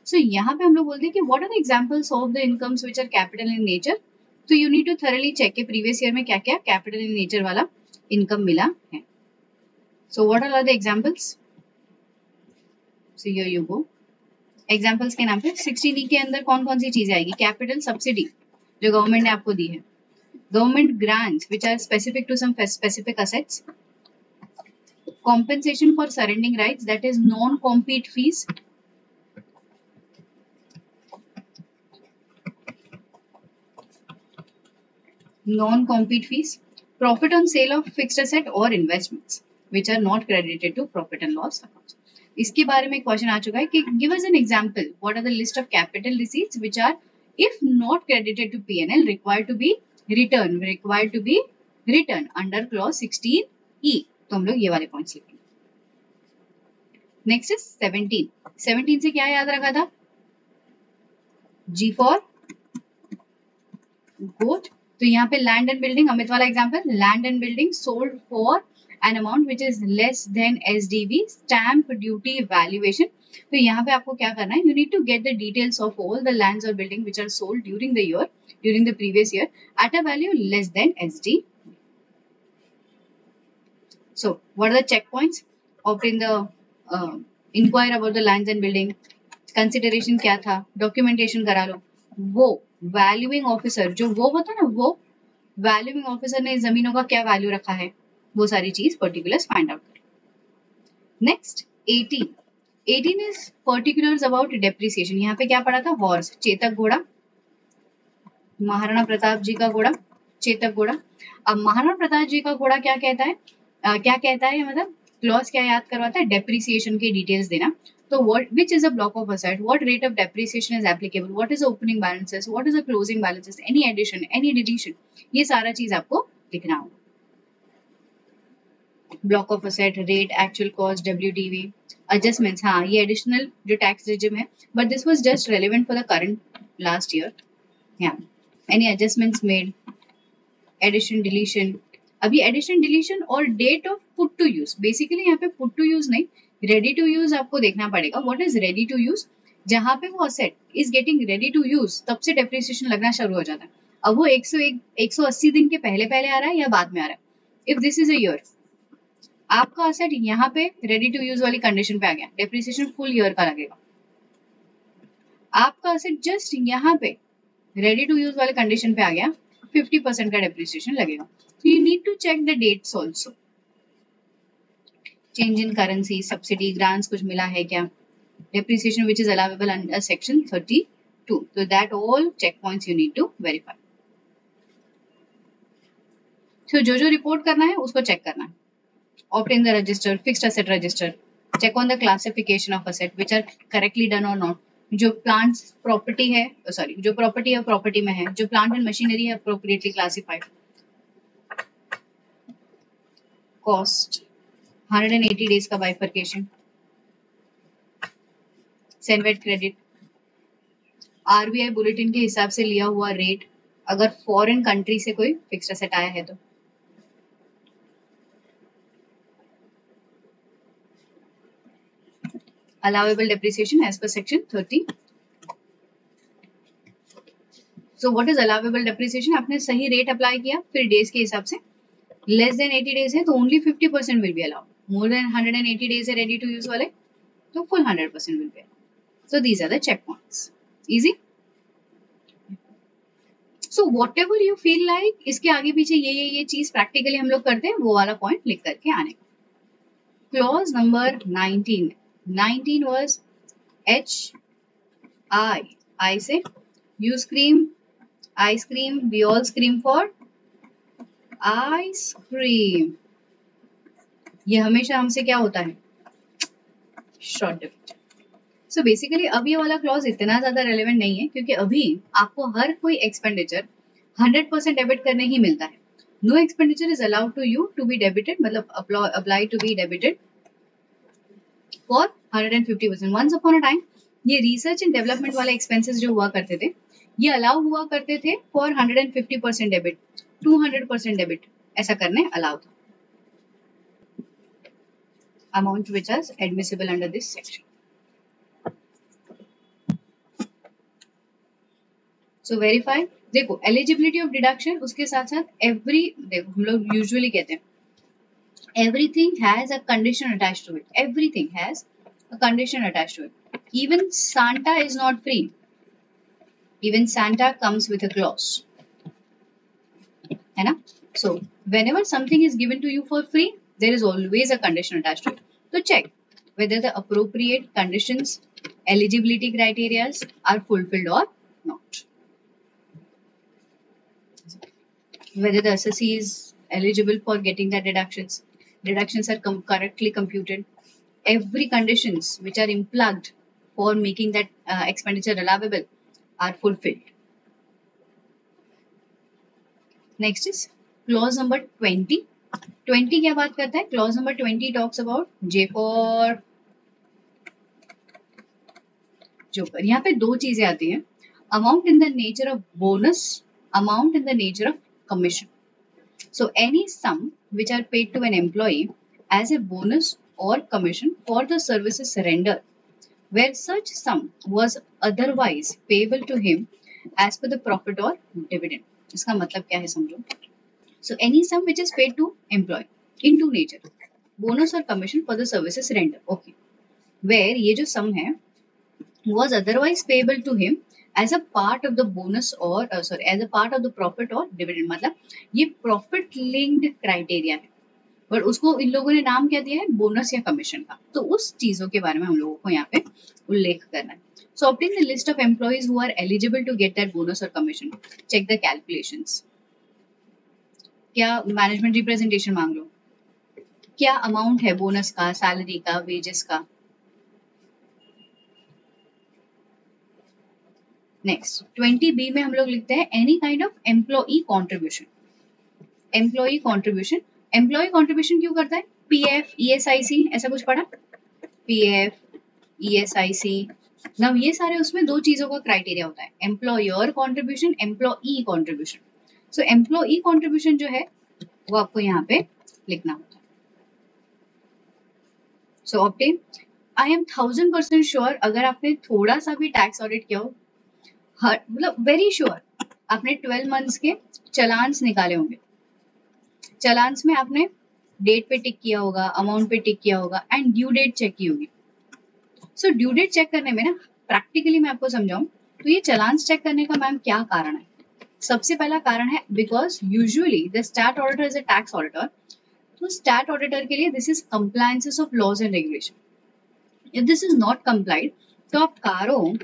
So यहाँ पे हम लोग बोलते हैं कि what are the examples of the incomes which are capital in nature. तो you need to thoroughly check के प्रीवियस ईयर में क्या क्या कैपिटल इन नेचर वाला इनकम मिला है. So what are the examples? So here you go. Examples के नाम पे 16E के अंदर कौन कौन सी चीजें आएगी? कैपिटल सब्सिडी जो गवर्नमेंट ने आपको दी है, government grants which are specific to some specific assets, compensation for surrendering rights, that is non-compete fees, profit on sale of fixed asset or investments which are not credited to profit and loss accounts. इसके बारे में क्वेश्चन आ चुका है कि give us an example, what are the list of capital receipts which are if not credited to P&L required to be written under clause 16E. तो हम लोग ये वाले पॉइंट्स लिखेंगे. नेक्स्ट इज 17 से क्या याद रखा था? G for goat. तो यहाँ पे लैंड एंड बिल्डिंग, अमित वाला example, land and building sold for an amount which is less than SDV, stamp duty valuation. तो यहाँ पे आपको क्या करना है? You need to get the details of all the lands or building which are sold during the previous year at a value less than SD. So what are the checkpoints? Obtain the inquire about the lands and building. Consideration क्या था? Documentation करा लो. वो valuing officer जो वो होता है ना, वो valuing officer ने जमीनों का क्या वैल्यू रखा है, वो सारी चीज पर्टिकुलर्स फाइंड आउट करें. Next 18 is particulars about depreciation. यहाँ पे क्या पढ़ा था? हॉर्स, चेतक घोड़ा, महाराणा प्रताप जी का घोड़ा, चेतक घोड़ा. अब महाराणा प्रताप जी का घोड़ा क्या कहता है, मतलब क्लॉज क्या याद करवाता है? डेप्रिसिएशन के डिटेल्स देना. तो what which is a block of asset, what rate of depreciation is applicable, what is opening balances, what is the closing balances, any addition, any deletion, ये सारा चीज आपको लिखना होगा. Block of asset, rate, actual cost, WDV, adjustments. हाँ, ये एडिशनल जो टैक्स रिजिम है, but this was just relevant for the current last year. या any adjustments made, addition, deletion. अभी एडिशन, डिलीशन और date of put to use. Basically यहाँ पे पुट टू यूज नहीं, रेडी टू यूज आपको देखना पड़ेगा, what is ready to use. जहां पे वो asset is getting ready to use तब से डेप्रिसिएशन लगना शुरू हो जाता है। अब वो 180 दिन के पहले पहले आ रहा है या बाद में आ रहा है। If this is a year, आपका असेट यहाँ पे रेडी टू यूज वाली कंडीशन पे आ गया, डेप्रिसिएशन फुल ईयर का लगेगा। आपका असेट जस्ट यहाँ पे रेडी टू यूज वाले कंडीशन पे आ गया, 50% का डेप्रिसिएशन लगेगा। So you need to check the dates also. Change in currency, subsidy, grants कुछ मिला है क्या? Depreciation which is allowable under section 32. So that all checkpoints you need to verify. So जो रिपोर्ट करना है उसको चेक करना है। Opt in the register, fixed asset register. Check on the classification of asset which are correctly done or not. जो प्लांट प्रॉपर्टी है, सॉरी जो प्रॉपर्टी है प्रॉपर्टी में है, जो प्लांट एंड मशीनरी है appropriately classified. Cost 180 days का bifurcation, CENVAT credit, RBI bulletin के हिसाब से लिया हुआ रेट, अगर फॉरेन कंट्री से कोई फिक्स्ड एसेट आया है तो। Allowable depreciation as per section 30। So what is allowable depreciation? आपने सही रेट अप्लाई किया, फिर डेज के हिसाब से लेस देन 80 डेज है तो only 50% will be allowed. More than 180 days है रेडी टू यूज वाले तो full 100% will be allowed. So these are the check points, easy. So whatever you feel like, इसके आगे पीछे ये चीज प्रैक्टिकली हम लोग करते हैं, वो वाला पॉइंट लिख करके आने का। क्लॉज नंबर 19 वाज HI से you scream, I scream, we all scream for ice cream. ये हमेशा हमसे क्या होता है? Short debit. सो बेसिकली अब ये वाला क्लॉज इतना ज्यादा रेलेवेंट नहीं है क्योंकि अभी आपको हर कोई एक्सपेंडिचर 100% डेबिट करने ही मिलता है। No expenditure is allowed to you to be debited, मतलब apply to be debited for 150%। Once upon a time ये रिसर्च एंड डेवलपमेंट वाले एक्सपेंसेस जो हुआ करते थे ये अलाउ हुआ करते थे फॉर 150% डेबिट, 200% डेबिट ऐसा करने अलाउ था। Amount which is admissible under this section. So verify, देखो एलिजिबिलिटी ऑफ डिडक्शन, उसके साथ साथ देखो हम लोग यूजुअली कहते हैं everything has a condition attached to it. Everything has a condition attached to it. Even Santa is not free. Even Santa comes with a clause. है ना? So whenever something is given to you for free, there is always a condition attached to it. So check whether the appropriate conditions, eligibility criteria are fulfilled or not. Whether the assessee is eligible for getting the deductions. Deductions are correctly computed. Every conditions which are implugged for making that expenditure allowable are fulfilled. Next is clause number 20. 20 क्या बात करता है? Clause number 20 talks about J for joker. यहाँ पे दो चीजें आती हैं, amount in the nature of bonus, amount in the nature of commission. So any sum which are paid to an employee as a bonus or commission for the services rendered, where such sum was otherwise payable to him as per the profit or dividend. इसका मतलब क्या है समझो। So any sum which is paid to employee in two nature, bonus or commission for the services rendered. Okay. Where ये जो sum है was otherwise payable to him as a part of the bonus or as a part of the profit or dividend, मतलब ये profit linked criteria है, पर उसको इन लोगों ने नाम क्या दिया है? बोनस या कमीशन का। तो उस चीजों के बारे में हम लोगों को यहाँ पे उल्लेख करना है। So obtain the list of employees who are eligible to get that bonus or commission. Check the calculations. क्या मैनेजमेंट रिप्रेजेंटेशन मांग लो, क्या अमाउंट है बोनस का, सैलरी का, वेजेस का। नेक्स्ट 20B में हम लोग लिखते हैं any kind of employee contribution. Employee contribution, employee contribution क्यों करता है? पीएफ, ईएसआईसी ऐसा कुछ पढ़ा? पीएफ, ईएसआईसी, ना ये सारे उसमें दो चीजों का क्राइटेरिया होता है, एम्प्लॉयर कॉन्ट्रीब्यूशन, एम्प्लॉई कॉन्ट्रीब्यूशन। सो एम्प्लॉई कॉन्ट्रीब्यूशन जो है वो आपको यहाँ पे लिखना होता है। सो ऑब्टेन, आई एम 1000% श्योर अगर आपने थोड़ा सा भी टैक्स ऑडिट किया हो, मतलब वेरी श्योर आपने 12 मंथ्स के चलान्स निकाले होंगे। चलान्स में आपने डेट पे टिक किया होगा, अमाउंट पे टिक किया होगा एंड ड्यू डेट चेक की होगी। सो ड्यू डेट चेक करने में ना प्रैक्टिकली मैं आपको समझाऊं तो ये चलान्स चेक करने का मैम क्या कारण है? सबसे पहला कारण है because usually the stat auditor is a tax auditor. तो स्टैट ऑडिटर के लिए this is compliances of laws and regulation. If this is not complied तो आप कारो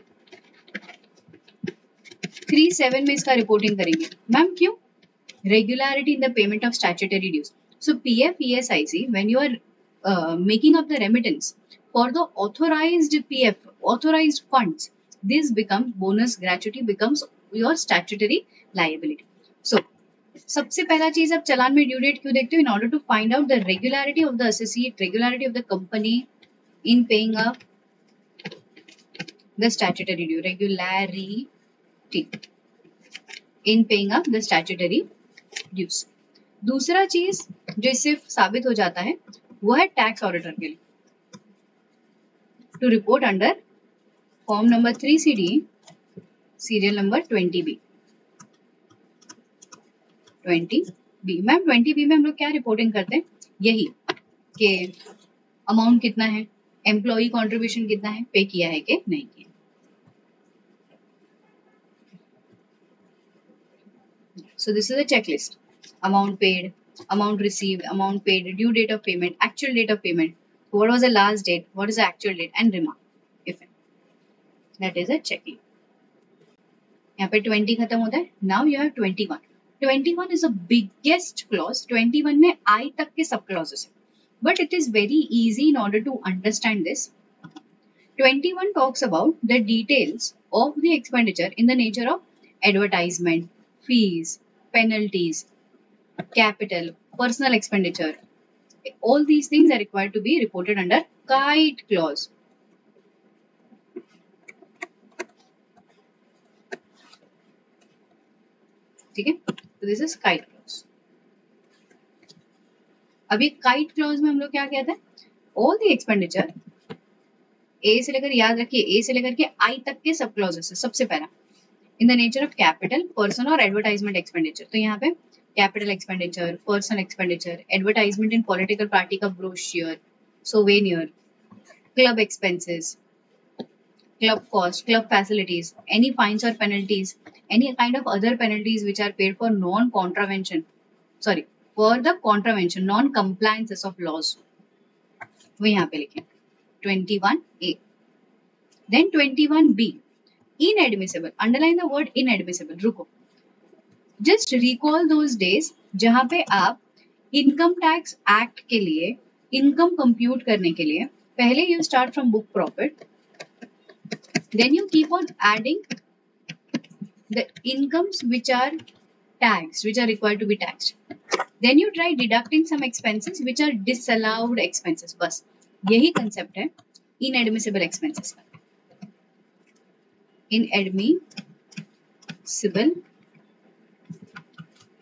37 में इसका रिपोर्टिंग करेंगे। मैम क्यों? Regularity in the payment of statutory dues. So PF, ESIC, when you are making up the remittance for the authorized PF, authorized funds, this becomes bonus gratuity becomes your statutory liability. So सबसे पहला चीज आप चलान में ड्यू डेट क्यों देखते हो? In order to find out the regularity of the associate, regularity of the company in paying up the statutory due, regularity in paying up the statutory dues. दूसरा चीज जो इससे साबित हो जाता है वो है टैक्स ऑडिटर के लिए to report under form number 3CD serial number 20B। 20B ma'am 20B में हम लोग क्या रिपोर्टिंग करते हैं? यही कि अमाउंट कितना है, एम्प्लॉई कंट्रीब्यूशन कितना है, पे किया है कि नहीं किया। So this is a checklist: amount paid, amount received, amount paid, due date of payment, actual date of payment, what was the last date, what is the actual date, and remark if any. That is a checklist. यहाँ पे 20 खत्म होता है। Now you have 21. 21 is the biggest clause. 21 में I तक के सब clauses हैं, but it is very easy in order to understand this. 21 talks about the details of the expenditure in the nature of advertisement, fees, penalties, capital, personal expenditure. All these things are required to be reported under kite clause. ठीक है, तो दिस इज काइट क्लॉज। अभी काइट क्लॉज में हम लोग क्या कहते हैं? ऑल द एक्सपेंडिचर ए से लेकर, याद रखिए ए से लेकर के आई तक के सब क्लॉजेस है। सबसे पहला in the nature of capital, personal और एडवर्टाइजमेंट एक्सपेंडिचर। तो यहाँ पे capital expenditure, personal expenditure, advertisement in political party का brochure, souvenir, club expenses, club cost, club facilities, any fines or penalties, any kind of other penalties which are paid for non-contravention, sorry, for the contravention, non-compliances of laws. वो यहाँ पे लिखें 21A. Then 21B, inadmissible. Underline the word inadmissible. रुको, just recall those days जहाँ पे आप इनकम टैक्स एक्ट के लिए इनकम कंप्यूट करने के लिए पहले you start from book profit, then you keep on adding the incomes which are taxed, which are required to be taxed. Then you try deducting some expenses which are disallowed expenses. बस यही concept है inadmissible expenses का। Inadmissible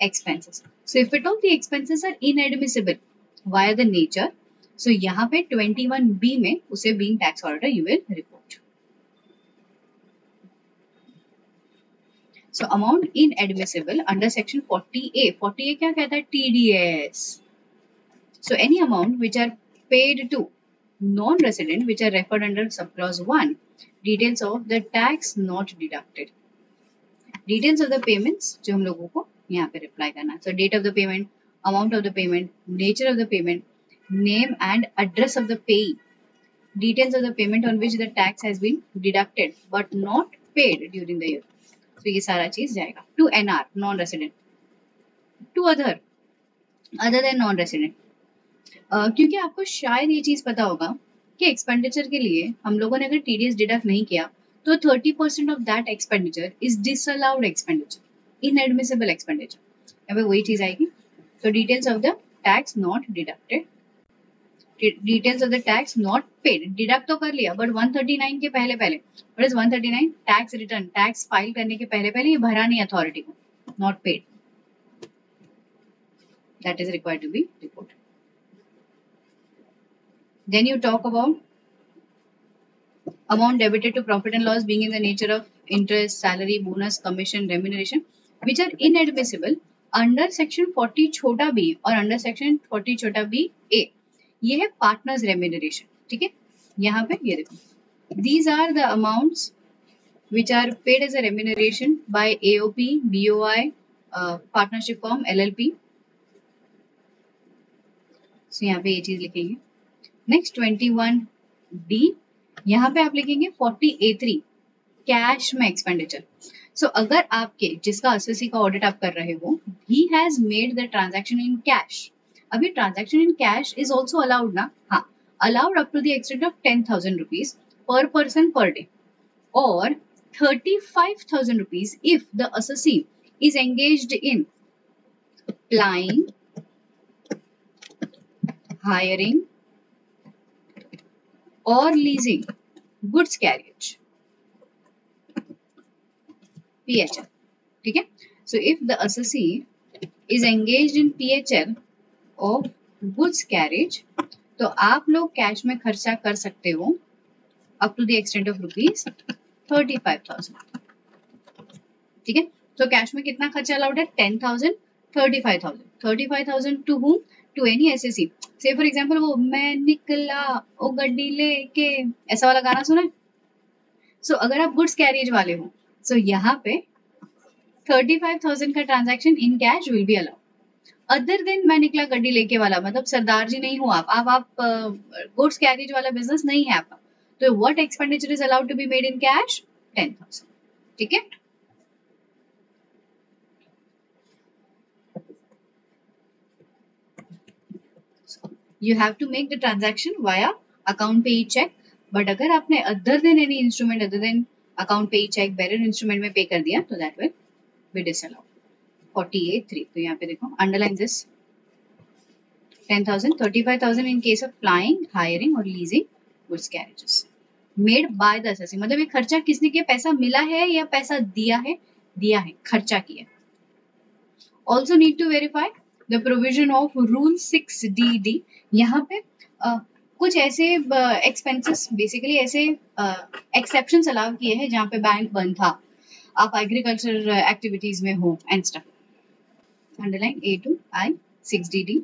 expenses. So if at all the expenses are inadmissible via the nature, so यहाँ पे 21B में उसे being tax auditor you will report. So amount inadmissible under section 40A. 40A क्या कहता है? TDS. So any amount which are paid to non-resident which are referred under subclause 1. Details of the tax not deducted. Details of the payments जो हम लोगों को यहाँ पे reply करना. So date of the payment, amount of the payment, nature of the payment, name and address of the payee. Details of the payment on which the tax has been deducted but not paid during the year. तो ये सारा चीज जाएगा to NR non resident, to other than non resident. क्योंकि आपको शायद ये चीज पता होगा कि एक्सपेंडिचर के लिए हम लोगों ने अगर टीडीएस डिडक्ट नहीं किया तो 30% of that expenditure is disallowed expenditure, inadmissible expenditure. यहाँ पे वही चीज आएगी। तो details of the tax not deducted, details of the tax not paid, deduct तो कर लिया बट 139 के पहले पहले, what is 139? Tax return, tax file करने के पहले पहले ये भरा नहीं अथॉरिटी को, not paid, that is required to be reported. Then you talk about amount debited to profit and loss being in the nature of interest, salary, bonus, commission, remuneration, which are inadmissible under section 40 छोटा b और under section 40 छोटा b a. ये है पार्टनर्स रेम्यूनरेशन. ठीक है, यहाँ पे ये देखो, these are the amounts which are paid as a remuneration by AOP, BOI, partnership firm, LLP. So यहाँ पे ये चीज लिखेंगे. नेक्स्ट 21D, यहाँ पे आप लिखेंगे 40A3 कैश में एक्सपेंडिचर. सो अगर आपके जिसका एसएससी का ऑडिट आप कर रहे हो, he has made the transaction in cash. अभी transaction in cash is also allowed ना? हाँ, allowed up to the extent of 10,000 rupees per person per day और 35,000 rupees if the assessee is engaged in applying, hiring or leasing goods carriage, PHL. ठीक है, so if the assessee is engaged in PHL of goods carriage, तो आप लोग कैश में खर्चा कर सकते हो up to the extent of rupees 35,000. ठीक है, तो कैश में कितना खर्चा अलाउड है? 10,000, 35,000. 35,000 to whom? To any SSC. Say for example, वो मैं निकला ओ गड्डी लेके, ऐसा वाला गाना सुना है? So अगर आप गुड्स कैरियज वाले हो, so यहाँ पे 35,000 का transaction in cash will be allowed. Other than मैं निकला गड्डी लेके वाला, मतलब सरदार जी नहीं हो आप गुड्स कैरियज वाला बिजनेस नहीं है आपका, तो what expenditure is allowed to be made in cash? 10,000. ठीक है, you have to make the transaction via account payee check. But अगर आपने other than any instrument other than account पेई चेक बेरर इंस्ट्रूमेंट में पे कर दिया तो दैट विल बी डिसअलाउड. 48(3). तो यहाँ पे देखो, underline this. 10,000, 35,000 in case of flying, hiring और leasing goods carriages made by the SSC. मतलब ये खर्चा किसने किया? पैसा मिला है या पैसा दिया है? दिया है, खर्चा किया. Also need to verify the provision of rule 6DD. यहाँ पे कुछ ऐसे एक्सपेंसेस बेसिकली ऐसे एक्सेप्शंस अलाउ किए हैं जहाँ पे बैंक बंद था, आप एग्रीकल्चर एक्टिविटीज में हो and stuff. Underline A to I 6DD.